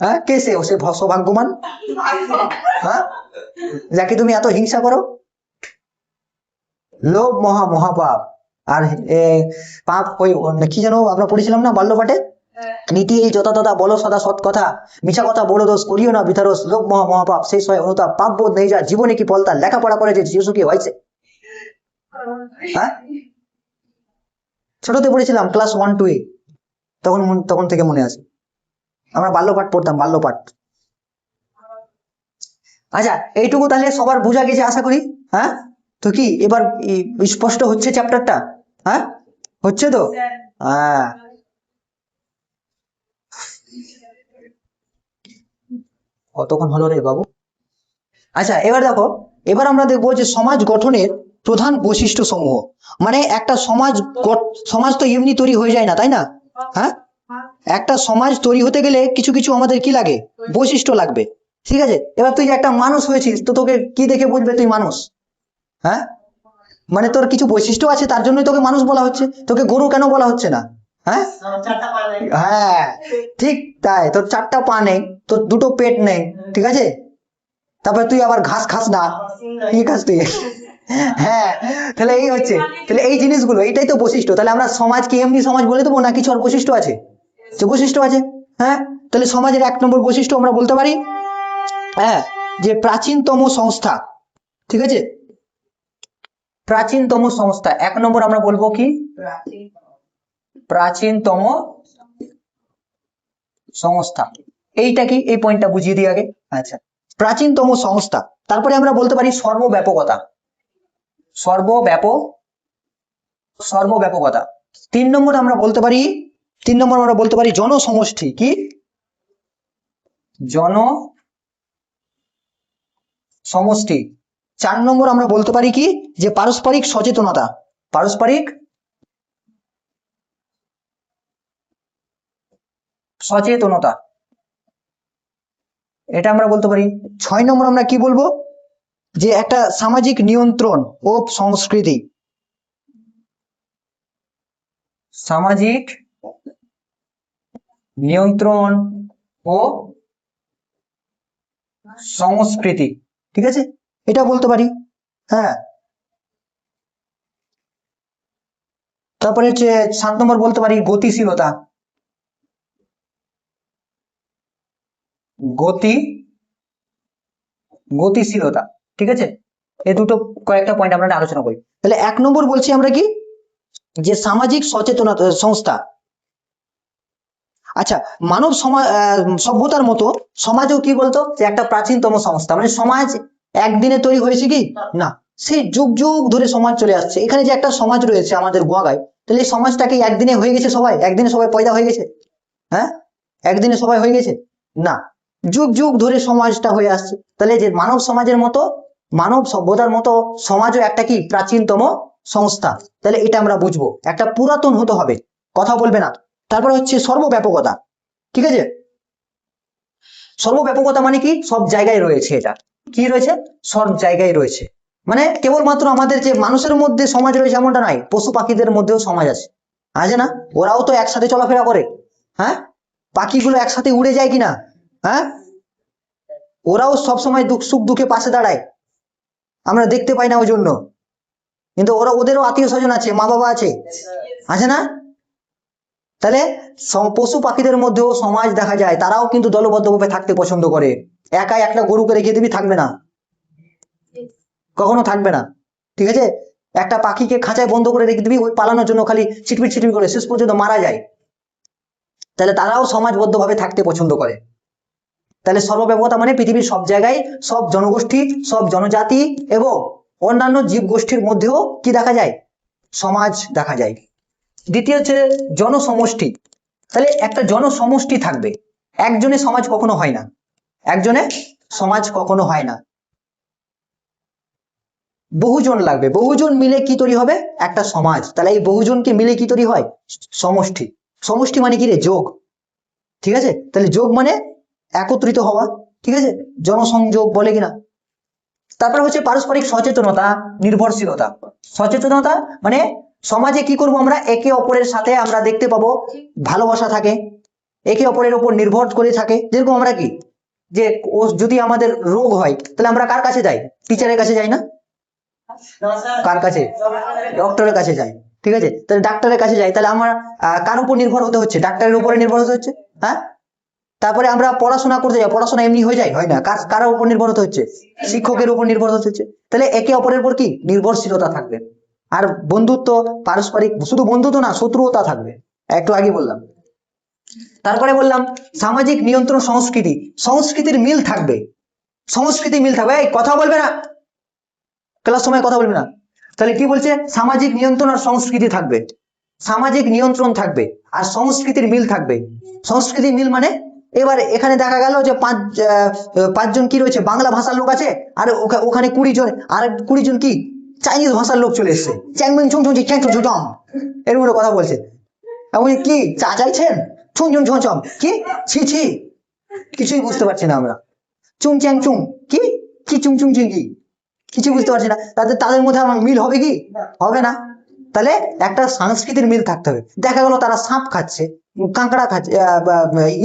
হ্যাঁ, কে সে? ও সে সৌভাগ্যবান, হ্যাঁ, যাকে তুমি এত হিংসা করো। লোভ মহাপাপ। আর পাপ ওই কি যেন আমরা পড়েছিলাম না বাল্যপাঠে? নীতি এই যথা তথা বলো সদা সৎ কথা, মিছা কথা বলো দোষ করিও না বিথারস, লোভ মহাপাপ শেষ হয় অনুতাপ, পাপ বোধ নেই যা জীবনে কি ফল তার, লেখাপড়া করে যে শিশু কি হয়েছে? হ্যাঁ, ছোটতে পড়েছিলাম ক্লাস 1-2 এ, তখন তখন থেকে মনে আছে, আমরা বাল্যপাঠ পড়তাম, বাল্যপাঠ। আচ্ছা, এইটুকু তাহলে সবার বোঝা গেছে আশা করি। হ্যাঁ, তো কি এবার স্পষ্ট হচ্ছে চ্যাপ্টারটা? হ্যাঁ, হচ্ছে তো? হ্যাঁ, কতক্ষণ হলো রে বাবু? আচ্ছা, এবার দেখো, এবার আমরা দেখবো যে সমাজ গঠনের প্রধান বৈশিষ্ট্য সমূহ। মানে একটা সমাজ তো এমনি তৈরি হয়ে যায় না, তাই না? হ্যাঁ, একটা সমাজ তৈরি হতে গেলে কিছু কিছু আমাদের কি লাগে? বৈশিষ্ট্য লাগবে। ঠিক আছে? এবার তুই যে একটা মানুষ হয়েছিস, তো তোকে কি দেখে বুঝবে তুই মানুষ? হ্যাঁ, মানে তোর কিছু বৈশিষ্ট্য আছে, তার জন্যই তোকে মানুষ বলা হচ্ছে। তোকে গরু কেন বলা হচ্ছে না? হ্যাঁ, হ্যাঁ, ঠিক তাই। তোর 4টা পা নেই, তোর 2টো পেট নেই, ঠিক আছে? তারপরে তুই আবার ঘাস খাস না, কি খাস তুই? হ্যাঁ, তাহলে এই হচ্ছে, তাহলে এই জিনিসগুলো, এইটাই তো বৈশিষ্ট্য। তাহলে আমরা সমাজকে এমনি সমাজ বলে দেবো না, কিছু আর বৈশিষ্ট্য আছে? যে বৈশিষ্ট্য আছে। হ্যাঁ, তাহলে সমাজের 1 নম্বর বৈশিষ্ট্য আমরা বলতে পারি, হ্যাঁ, যে প্রাচীনতম সংস্থা। ঠিক আছে? প্রাচীনতম সংস্থা 1 নম্বর আমরা বলবো কি? প্রাচীনতম সংস্থা। এইটা কি? এই পয়েন্টটা বুঝিয়ে দিই আগে। আচ্ছা, প্রাচীনতম সংস্থা। তারপরে আমরা বলতে পারি সর্বব্যাপকতা। সর্বব্যাপকতা। 3 নম্বর আমরা বলতে পারি, 3 নম্বর আমরা বলতে পারি জনসমষ্টি। কি? জনসমষ্টি। 4 নম্বর আমরা বলতে পারি কি? যে পারস্পরিক সচেতনতা। পারস্পরিক সচেতনতা, এটা আমরা বলতে পারি। 6 নম্বর আমরা কি বলবো? যে একটা সামাজিক নিয়ন্ত্রণ ও সংস্কৃতি। সামাজিক নিয়ন্ত্রণ ও সংস্কৃতি। ঠিক আছে? এটা বলতে পারি। হ্যাঁ, তারপরে হচ্ছে 7 নম্বর বলতে পারি গতিশীলতা। গতি গতিশীলতা। ঠিক আছে? এই দুটো কয়েকটা পয়েন্ট আমরা আলোচনা করি। তাহলে 1 নম্বর বলছি আমরা কি? যে সামাজিক সচেতনতা সংস্থা। আচ্ছা, মানব সমাজ সভ্যতার মতো সমাজও কি বলতো? যে একটা প্রাচীনতম সংস্থা। মানে সমাজ একদিনে তৈরি হয়েছে কি? না, সেই যুগ যুগ ধরে সমাজ চলে আসছে। এখানে যে একটা সমাজ রয়েছে আমাদের গোয়াগায়, তাহলে এই সমাজটাকে একদিনে হয়ে গেছে? সবাই একদিনে সবাই পয়দা হয়ে গেছে? হ্যাঁ, একদিনে সবাই হয়ে গেছে? না, যুগ যুগ ধরে সমাজটা হয়ে আসছে। তাহলে যে মানব সমাজের মতো, মানব সভ্যতার মতো সমাজও একটা কি? প্রাচীনতম সংস্থা। তাহলে এটা আমরা বুঝবো, একটা পুরাতন হতে হবে, কথা বলবে না। তারপর হচ্ছে সর্বব্যাপকতা। ঠিক আছে? সর্বব্যাপকতা মানে কি? সব জায়গায় রয়েছে। এটা কি রয়েছে? সব জায়গায় রয়েছে। মানে কেবলমাত্র আমাদের যে মানুষের মধ্যে সমাজ রয়েছে এমনটা নয়, পশু পাখিদের মধ্যেও সমাজ আছে, আছে না? ওরাও তো একসাথে চলাফেরা করে। হ্যাঁ, পাখিগুলো একসাথে উড়ে যায় কিনা? হ্যাঁ, ওরাও সবসময় সুখ দুঃখে পাশে দাঁড়ায়, আমরা দেখতে পাই না ওই জন্য, কিন্তু ওদেরও আত্মীয় স্বজন আছে, মা বাবা আছে, আছে না? তাহলে পশু পাখিদের মধ্যেও সমাজ দেখা যায়, তারাও কিন্তু দলবদ্ধভাবে থাকতে পছন্দ করে। একাই একটা গরুকে রেখে দিবি, থাকবে না, কখনো থাকবে না। ঠিক আছে, একটা পাখিকে খাঁচায় বন্ধ করে রেখে দিবি, ওই পালানোর জন্য খালি ছিটপিট ছিটপিট করে শেষ পর্যন্ত মারা যায়। তাহলে তারাও সমাজবদ্ধভাবে থাকতে পছন্দ করে। তাহলে সর্বব্যাপকতা মানে পৃথিবীর সব জায়গায় সব জনগোষ্ঠী, সব জনজাতি এবং অন্যান্য জীব গোষ্ঠীর মধ্যেও কি দেখা যায়? সমাজ দেখা যায়। দ্বিতীয় হচ্ছে জনসমষ্টি। তাহলে একটা জনসমষ্টি থাকবে, একজনে সমাজ কখনো হয় না, একজনে সমাজ কখনো হয় না, বহুজন লাগবে, বহুজন মিলে কি তৈরি হবে? একটা সমাজ। তাহলে এই বহুজনকে মিলে কি তৈরি হয়? সমষ্টি। সমষ্টি মানে কি রে? যোগ। ঠিক আছে, তাহলে যোগ মানে একত্রিত হওয়া, ঠিক আছে, জনসংযোগ বলে কিনা। তারপর হচ্ছে পারস্পরিক সচেতনতা, নির্ভরশীলতা। সচেতনতা মানে সমাজে কি করব আমরা? একে অপরের সাথে আমরা দেখতে পাবো ভালোবাসা থাকে, একে অপরের উপর নির্ভর করে থাকে। যেরকম আমরা কি, যে যদি আমাদের রোগ হয় তাহলে আমরা কার কাছে যাই? টিচারের কাছে যাই না? কার কাছে? ডক্টরের কাছে যাই। ঠিক আছে, তাহলে ডাক্তারের কাছে যাই, তাহলে আমার কার উপর নির্ভর হতে হচ্ছে? ডাক্তারের উপরে নির্ভর হতে হচ্ছে। হ্যাঁ, তারপরে আমরা পড়াশোনা করতে যাই, পড়াশোনা এমনি হয়ে যায়? হয় না। কার উপর নির্ভর হতে হচ্ছে? শিক্ষকের উপর নির্ভর হতে হচ্ছে। তাহলে একে অপরের উপর কি নির্ভরশীলতা থাকবে। আর বন্ধুত্ব, পারস্পরিক, শুধু বন্ধুত্ব না, শত্রুতা থাকবে, একটু আগে বললাম। তারপরে বললাম সামাজিক নিয়ন্ত্রণ সংস্কৃতি, সংস্কৃতির মিল থাকবে, সংস্কৃতি মিল থাকবে। এই কথা বলবে না, ক্লাস সময় কথা বলবে না। তাহলে কি বলছে? সামাজিক নিয়ন্ত্রণ আর সংস্কৃতি থাকবে, সামাজিক নিয়ন্ত্রণ থাকবে আর সংস্কৃতির মিল থাকবে। সংস্কৃতির মিল মানে এবার এখানে দেখা গেল যে পাঁচজন কি রয়েছে বাংলা ভাষার লোক আছে, আর ওখানে 20 জন, আর 20 জন কি চাইনিজ ভাষার লোক চলে এসছে, চ্যাংমিং ছুং ছুং চ্যাং ছুং ছুং এরকম কথা বলছে। এমন কি চা চাইছেন? ছুং ছুং ছুং ছং কি, ছি ছি, কিছুই বুঝতে পারছি না আমরা। চুং চ্যাং চুং কি, কি চুং চুং চুং কি, কিছু বুঝতে পারছি না। তাদের মধ্যে আমার মিল হবে কি? হবে না। তাহলে একটা সংস্কৃতির মিল থাকতে হবে। দেখা গেল তারা সাপ খাচ্ছে, কাঁকড়া খাচ্ছে,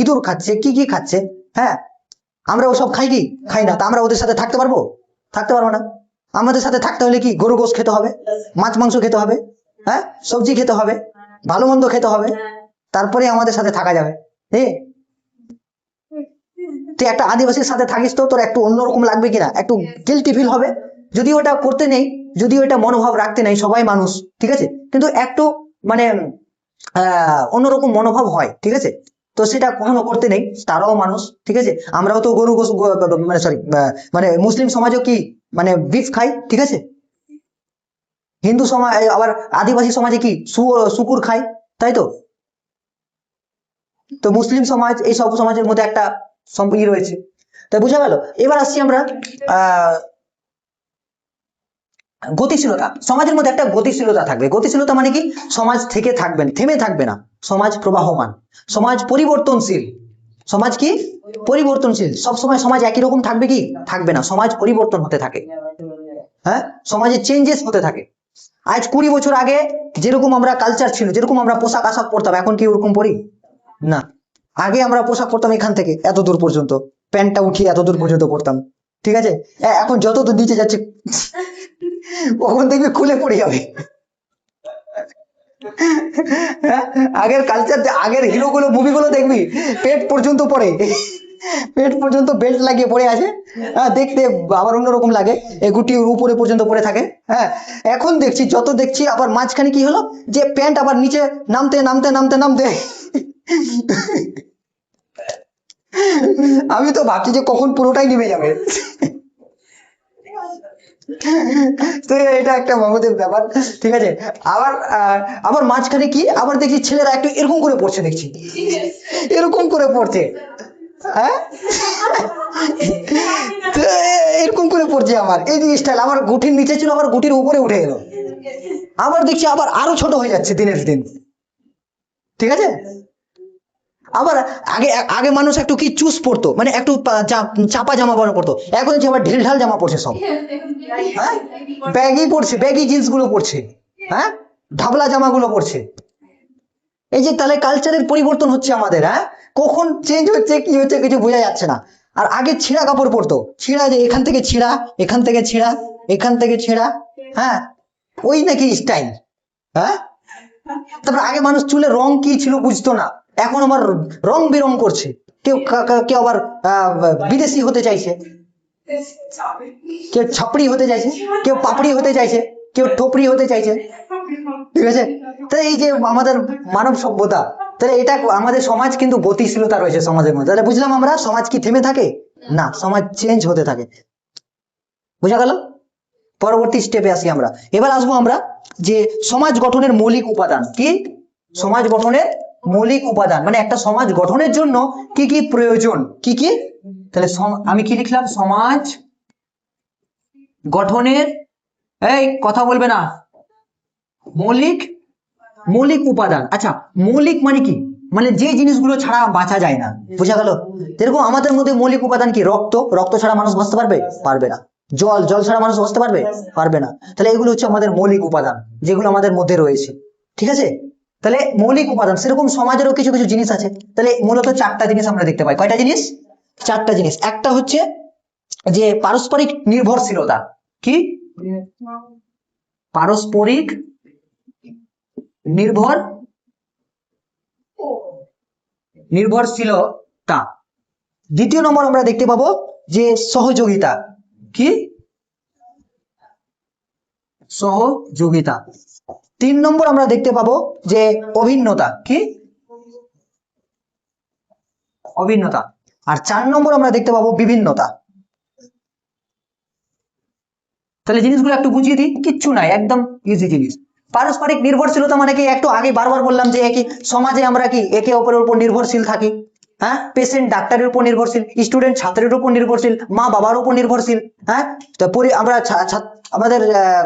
ইঁদুর খাচ্ছে, কি কি খাচ্ছে। হ্যাঁ, আমরা ওসব খাই কি? খাই না। তা আমরা ওদের সাথে থাকতে পারবো? থাকতে পারবো না। আমাদের সাথে থাকতে হলে কি গরু গোশ খেতে হবে, মাছ মাংস খেতে হবে, হ্যাঁ, সবজি খেতে হবে, ভালো মন্দ খেতে হবে, তারপরে আমাদের সাথে থাকা যাবে। তুই একটা আদিবাসীর সাথে থাকিস তো তোর একটু অন্যরকম লাগবে কিনা, একটু গিল্টি ফিল হবে। যদি ওটা করতে নেই, যদি ওটা মনোভাব রাখতে নেই, সবাই মানুষ, ঠিক আছে, কিন্তু একটু মানে অন্যরকম মনোভাব হয়, ঠিক আছে। তো সেটা কখনো করতে নেই, তারাও মানুষ, ঠিক আছে। আমরাও তো গরু মানে সরি, মানে মুসলিম সমাজও কি মানে বিফ খাই, ঠিক আছে। হিন্দু সমাজ আবার আদিবাসী সমাজে কি শুকুর খায়, তাই তো। তো মুসলিম সমাজ, এই সব সমাজের মধ্যে একটা ই রয়েছে। তাই বোঝা গেল। এবার আসছি আমরা আহ গতিশীলতা। সমাজের মধ্যে একটা গতিশীলতা থাকবে। গতিশীলতা মানে কি? সমাজ থেকে থাকবেন, থেমে থাকবে না, সমাজ প্রবাহমান, সমাজ পরিবর্তনশীল। সমাজ কি? পরিবর্তনশীল। সবসময় সমাজ একই রকম থাকবে কি? থাকবে না, সমাজ পরিবর্তন হতে থাকে। হ্যাঁ, সমাজে চেঞ্জেস হতে থাকে। আজ 20 বছর আগে যেরকম আমরা কালচার ছিল, যেরকম আমরা পোশাক আশাক পরতাম, এখন কি ওরকম পরি? না। আগে আমরা পোশাক পরতাম এখান থেকে এত দূর পর্যন্ত, প্যান্টটা উঠিয়ে এত দূর পর্যন্ত পরতাম, ঠিক আছে। এখন যত দূর নিচে যাচ্ছে কখন দেখবি খুলে পড়ে যাবে। হ্যাঁ, আগের কালচার, আগের হিরো গুলো, মুভিগুলো দেখবি পেট পর্যন্ত পড়ে, পেট পর্যন্ত বেল্ট লাগিয়ে পড়ে আছে। হ্যাঁ, দেখতে আবার অন্যরকম লাগে, গুটি উপরে পর্যন্ত পড়ে থাকে। হ্যাঁ, এখন দেখছি, যত দেখছি আবার মাঝখানে কি হলো, যে প্যান্ট আবার নিচে নামতে নামতে নামতে নামতে আমি তো ভাবছি যে কখন পুরোটাই নেমে যাবে। তো এটা একটা মমদের ব্যাপার, ঠিক আছে। আবার আবার মাঝখানে কি আবার দেখছি ছেলেরা একটু এরকম করে পড়ছে, দেখছি এরকম করে পড়ছে। হ্যাঁ, তো এরকম করে পড়ছে। আমার এই যে স্টাইল, আমার গুটির নিচে ছিল, আবার গুটির উপরে উঠে এলো। আবার দেখছি আবার আরো ছোট হয়ে যাচ্ছে দিনের দিন, ঠিক আছে। আবার আগে আগে মানুষ একটু কি চুজ পরতো, মানে একটু চাপা জামা পরতো, এখন হচ্ছে আবার ঢিলঢাল জামা পরছে সব। হ্যাঁ, ব্যাগি পরছে, ব্যাগি জিন্স গুলো পরছে, হ্যাঁ, ঢাবলা জামাগুলো পরছে। এই যে তাহলে কালচারের পরিবর্তন হচ্ছে আমাদের, হ্যাঁ, কখন চেঞ্জ হচ্ছে কি হচ্ছে কিছু বোঝা যাচ্ছে না। আর আগে ছেঁড়া কাপড় পরতো, ছেঁড়া, যে এখান থেকে ছেঁড়া, এখান থেকে ছেঁড়া, এখান থেকে ছেঁড়া, হ্যাঁ, ওই নাকি স্টাইল। হ্যাঁ, তারপর আগে মানুষ চুলে রং কি ছিল বুঝতো না, এখন আবার রং বেরং করছে। কেউ কেউ আবার বিদেশি হতে চাইছে, কেউ ছাপড়ি হতে চাইছে, কেউ পাপড়ি হতে চাইছে, কেউ ঠোপড়ি হতে চাইছে। ঠিক আছে, তো এই যে আমাদের মানব সভ্যতা, তাহলে এটা আমাদের সমাজ কিন্তু গতিশীলতা রয়েছে সমাজের মধ্যে। তাহলে বুঝলাম আমরা সমাজ কি থেমে থাকে না, সমাজ চেঞ্জ হতে থাকে। বুঝা গেল? পরবর্তী স্টেপে আসি আমরা। এবার আসবো আমরা যে সমাজ গঠনের মৌলিক উপাদান কি, সমাজ গঠনের মৌলিক উপাদান মানে একটা সমাজ গঠনের জন্য কি কি প্রয়োজন, কি কি। তাহলে আমি কি লিখলাম, সমাজ গঠনের, এই কথা বলবে না, মৌলিক, মৌলিক উপাদান। আচ্ছা, মৌলিক মানে কি, মানে যে জিনিসগুলো ছাড়া বাঁচা যায় না। বুঝা গেল? যেরকম আমাদের মধ্যে মৌলিক উপাদান কি, রক্ত, রক্ত ছাড়া মানুষ বাঁচতে পারবে? পারবে না। জল, জল ছাড়া মানুষ বাঁচতে পারবে? পারবে না। তাহলে এগুলো হচ্ছে আমাদের মৌলিক উপাদান, যেগুলো আমাদের মধ্যে রয়েছে। ঠিক আছে, তাহলে মৌলিক উপাদান, সেরকম সমাজেরও কিছু কিছু জিনিস আছে। তাহলে মূলত চারটা জিনিস আমরা দেখতে পাই। কয়টা জিনিস? চারটা জিনিস। একটা হচ্ছে যে পারস্পরিক নির্ভরশীলতা, কি, পারস্পরিক নির্ভর, নির্ভরশীলতা। দ্বিতীয় নম্বর আমরা দেখতে পাবো যে সহযোগিতা, কি, সহযোগিতা। তিন নম্বর আমরা দেখতে পাবো যে অভিন্নতা, কি, অভিন্নতা। আর চার নম্বর আমরা দেখতে পাবো বিভিন্নতা। তাহলে জিনিসগুলো একটু বুঝিয়ে দিই, কিচ্ছু নাই, একদম ইজি জিনিস। পারস্পরিক নির্ভরশীলতা মানে কি, একটু আগে বারবার বললাম যে একই সমাজে আমরা কি একে অপরের উপর নির্ভরশীল থাকি। হ্যাঁ, পেশেন্ট ডাক্তারের উপর নির্ভরশীল, স্টুডেন্ট ছাত্রের উপর নির্ভরশীল, মা বাবার উপর নির্ভরশীল। হ্যাঁ, তো আমরা আমাদের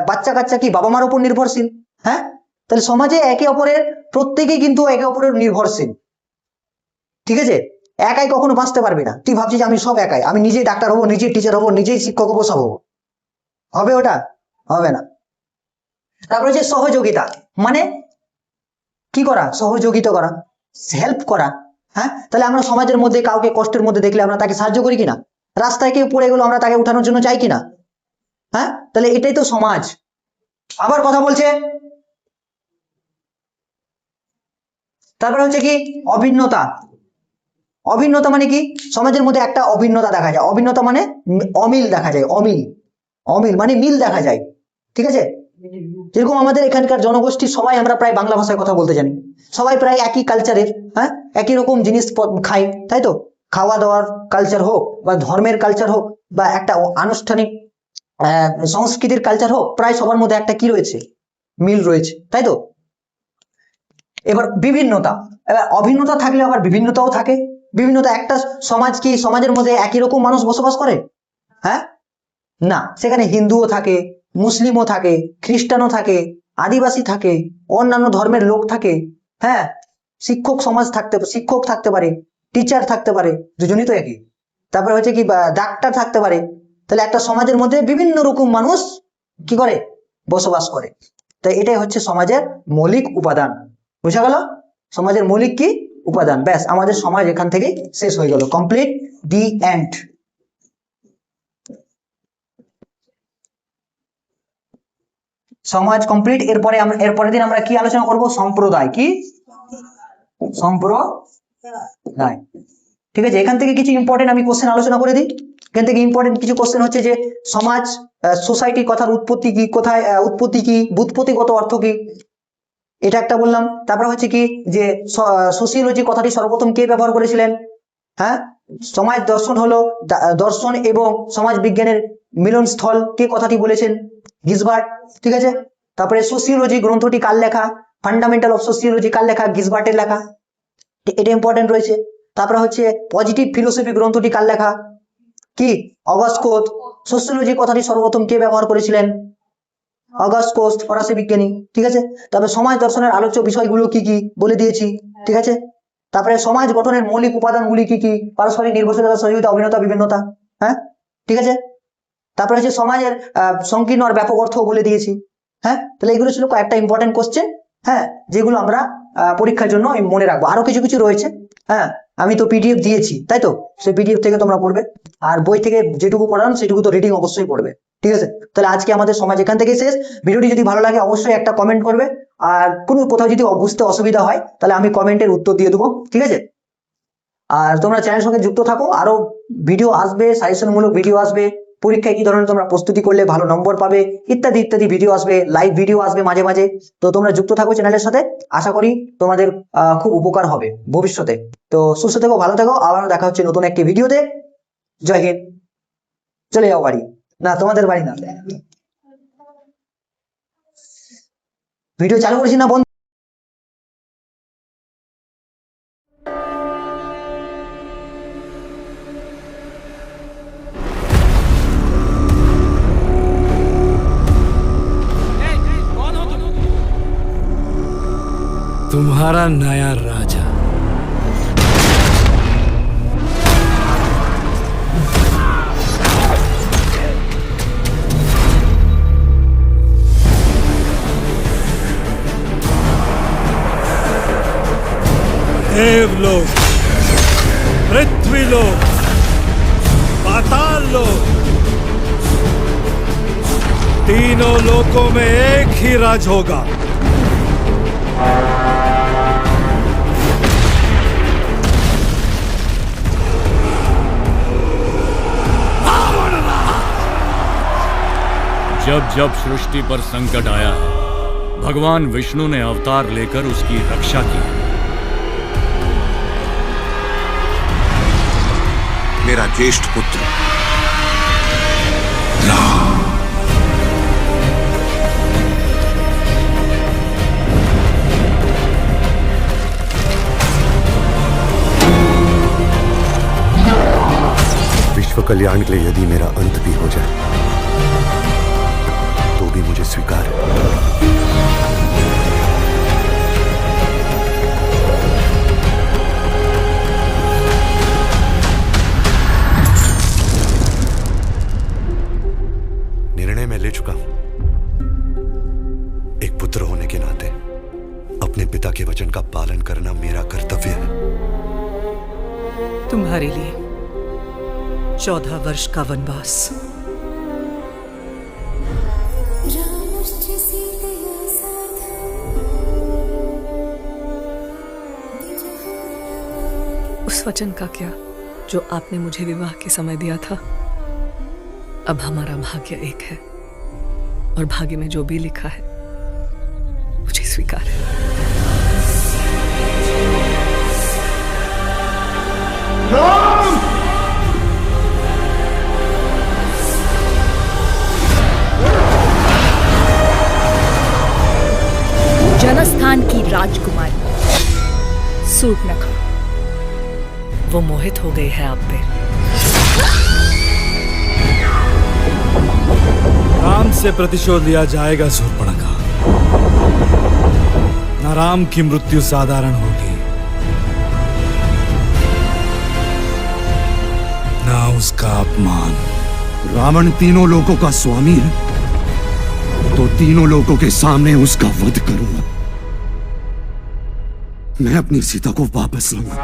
বাচ্চা কাচ্চা কি বাবা মার উপর নির্ভরশীল। হ্যাঁ, তাহলে সমাজে একে অপরের, প্রত্যেকেই কিন্তু একে অপরের নির্ভরশীল। ঠিক আছে, একাই কখনো বাঁচতে পারবি না। তুই ভাবছিস যে আমি সব একাই, আমি নিজেই ডাক্তার হবো, নিজেই টিচার হবো, নিজেই শিক্ষক হবো, সব হবো, হবে ওটা? হবে না। তারপরে হচ্ছে সহযোগিতা, মানে কি করা, সহযোগিতা করা, হেল্প করা। হ্যাঁ, তাহলে আমরা সমাজের মধ্যে কাউকে কষ্টের মধ্যে দেখলে আমরা তাকে সাহায্য করি কিনা, রাস্তায় কেউ পড়ে গেলো আমরা তাকে উঠানোর জন্য চাই কিনা। হ্যাঁ, তাহলে এটাই তো সমাজ। আবার কথা বলছে। তারপরে হচ্ছে কি অভিন্নতা। অভিন্নতা মানে কি, সমাজের মধ্যে একটা অভিন্নতা দেখা যায়। অভিন্নতা মানে অমিল দেখা যায়, অমিল, অমিল মানে মিল দেখা যায়। ঠিক আছে, যেরকম আমাদের এখানকার জনগোষ্ঠী সবাই আমরা প্রায় বাংলা ভাষায় কথা বলতে জানি, সবাই প্রায় একই কালচারের, হ্যাঁ, একই রকম জিনিস খাই, তাই তো? খাওয়া দাওয়ার কালচার হোক বা ধর্মের কালচার হোক বা একটা আনুষ্ঠানিক সংস্কৃতির কালচার হোক, প্রায় সবার মধ্যে একটা কি রয়েছে, মিল রয়েছে, তাই তো? এবার বিভিন্নতা, এবার অভিন্নতা থাকলে আবার বিভিন্নতাও থাকে। বিভিন্নতা, একটা সমাজ কি, সমাজের মধ্যে একই রকম মানুষ বসবাস করে? হ্যাঁ, না, সেখানে হিন্দুও থাকে, মুসলিমও থাকে, খ্রিস্টানও থাকে, আদিবাসী থাকে, অন্যান্য ধর্মের লোক থাকে। হ্যাঁ, শিক্ষক থাকতে পারে, টিচার থাকতে পারে, দুজনই তো একই। তারপরে হচ্ছে কি ডাক্তার থাকতে পারে। তাহলে একটা সমাজের মধ্যে বিভিন্ন রকম মানুষ কি করে, বসবাস করে। তাই এটাই হচ্ছে সমাজের মৌলিক উপাদান। বুঝা গেল? সমাজের মৌলিক কি উপাদান। ব্যাস, আমাদের সমাজ এখান থেকে শেষ হয়ে গেল, কমপ্লিট, দি এন্ড। সমাজ কমপ্লিট। এরপরে আমরা এরপরের দিন আমরা কি আলোচনা করব, সম্প্রদায়, কি, সম্প্রদায়। ঠিক আছে, এখান থেকে কিছু ইম্পর্টেন্ট আমি কোশ্চেন আলোচনা করে দিই। এখান থেকে ইম্পর্টেন্ট কিছু কোশ্চেন হচ্ছে যে সমাজ, সোসাইটি কথার উৎপত্তি কি, কোথায় উৎপত্তি কি, ব্যুৎপত্তিগত অর্থ কি, এটা একটা বললাম। তারপরে হচ্ছে কি যে সোসিওলজি কথাটি সর্বপ্রথম কে ব্যবহার করেছিলেন। হ্যাঁ, সমাজ দর্শন হলো দর্শন এবং সমাজ বিজ্ঞানের মিলনস্থল, কে কথাটি বলেছেন, গিসবার্ট। ঠিক আছে, তারপরে সোসিওলজি গ্রন্থটি কার লেখা, ফান্ডামেন্টাল অফ সোসিওলজি কার লেখা, গিসবার্টের লেখা, এটা ইম্পর্টেন্ট রয়েছে। তারপরে হচ্ছে পজিটিভ ফিলোসফি গ্রন্থটি কার লেখা, কি, অগাস্ট কোস্ট। সোসিওলজি কথাটি সর্বপ্রথম কে ব্যবহার করেছিলেন, অগাস্ট কোস্ট, ফরাসি বিজ্ঞানী। ঠিক আছে, তবে সমাজ দর্শনের আলোচ্য বিষয়গুলো কি কি বলে দিয়েছি। ঠিক আছে, তারপরে সমাজ গঠনের মৌলিক উপাদানগুলি কি কি? পারস্পরিক নির্ভরশীলতা, সহযোগিতা, অভিন্নতা, বিভিন্নতা। হ্যাঁ, ঠিক আছে। তারপরে হচ্ছে সমাজের সংকীর্ণ আর ব্যাপক অর্থ বলে দিয়েছি। হ্যাঁ, তাহলে এগুলো ছিল কয়েকটা ইম্পর্টেন্ট কোশ্চেন, হ্যাঁ, যেগুলো আমরা পরীক্ষার জন্য মনে রাখবো। আরো কিছু কিছু রয়েছে, হ্যাঁ, আমি তো পিডিএফ দিয়েছি, তাই তো, সেই পিডিএফ থেকে তোমরা পড়বে, আর বই থেকে যেটুকু পড়ান সেটুকু তো রিডিং অবশ্যই পড়বে, ঠিক আছে। তাহলে আজকে আমাদের সমাজ এখান থেকে শেষ। ভিডিওটি যদি ভালো লাগে অবশ্যই একটা কমেন্ট করবে, আর কোনো কোথাও যদি বুঝতে অসুবিধা হয় তাহলে আমি কমেন্টের উত্তর দিয়ে দেবো, ঠিক আছে। আর তোমরা চ্যানেলের সঙ্গে যুক্ত থাকো, আরো ভিডিও আসবে, সাজেশনমূলক ভিডিও আসবে, পরীক্ষায় কি ধরনের তোমরা প্রস্তুতি করলে ভালো নম্বর পাবে, ইত্যাদি ইত্যাদি ভিডিও আসবে, লাইভ ভিডিও আসবে মাঝে মাঝে। তো তোমরা যুক্ত থাকো চ্যানেলের সাথে, আশা করি তোমাদের খুব উপকার হবে ভবিষ্যতে। তো সুস্থ থেকো, ভালো থেকো, আবারও দেখা হচ্ছে নতুন একটি ভিডিওতে। জয় হিন্দ। চলে যাও বাড়ি, না তোমাদের বাড়ি না, ভিডিও চালু করেছি না বন্ধ।
तुम्हारा नया राजा। देवलोक, पृथ्वीलोक, पाताल लोक, तीनों लोकों में एक ही राज होगा।
जब जब सृष्टि पर संकट आया है, भगवान विष्णु ने अवतार लेकर उसकी रक्षा की।
मेरा ज्येष्ठ पुत्र राम। विश्व कल्याण के लिए यदि मेरा अंत भी हो जाए तो भी मुझे स्वीकार है। निर्णय मैं ले चुका हूं। एक पुत्र होने के नाते अपने पिता के वचन का पालन करना मेरा कर्तव्य है।
तुम्हारे लिए 14 वर्ष का वनवास। उस वचन का क्या जो आपने मुझे विवाह के समय दिया था। अब हमारा भाग्य एक है, और भाग्य में जो भी लिखा है मुझे स्वीकार है।
जनस्थान की राजकुमारी सूर्पनखा,
वो मोहित हो गई है आप पे।
राम से प्रतिशोध लिया जाएगा शूर्पणखा। न राम की मृत्यु साधारण होगी, न उसका अपमान।
रावण तीनों लोकों का स्वामी है, तो तीनों लोकों के सामने उसका वध करूंगा। मैं अपनी सीता को वापस लाऊंगा।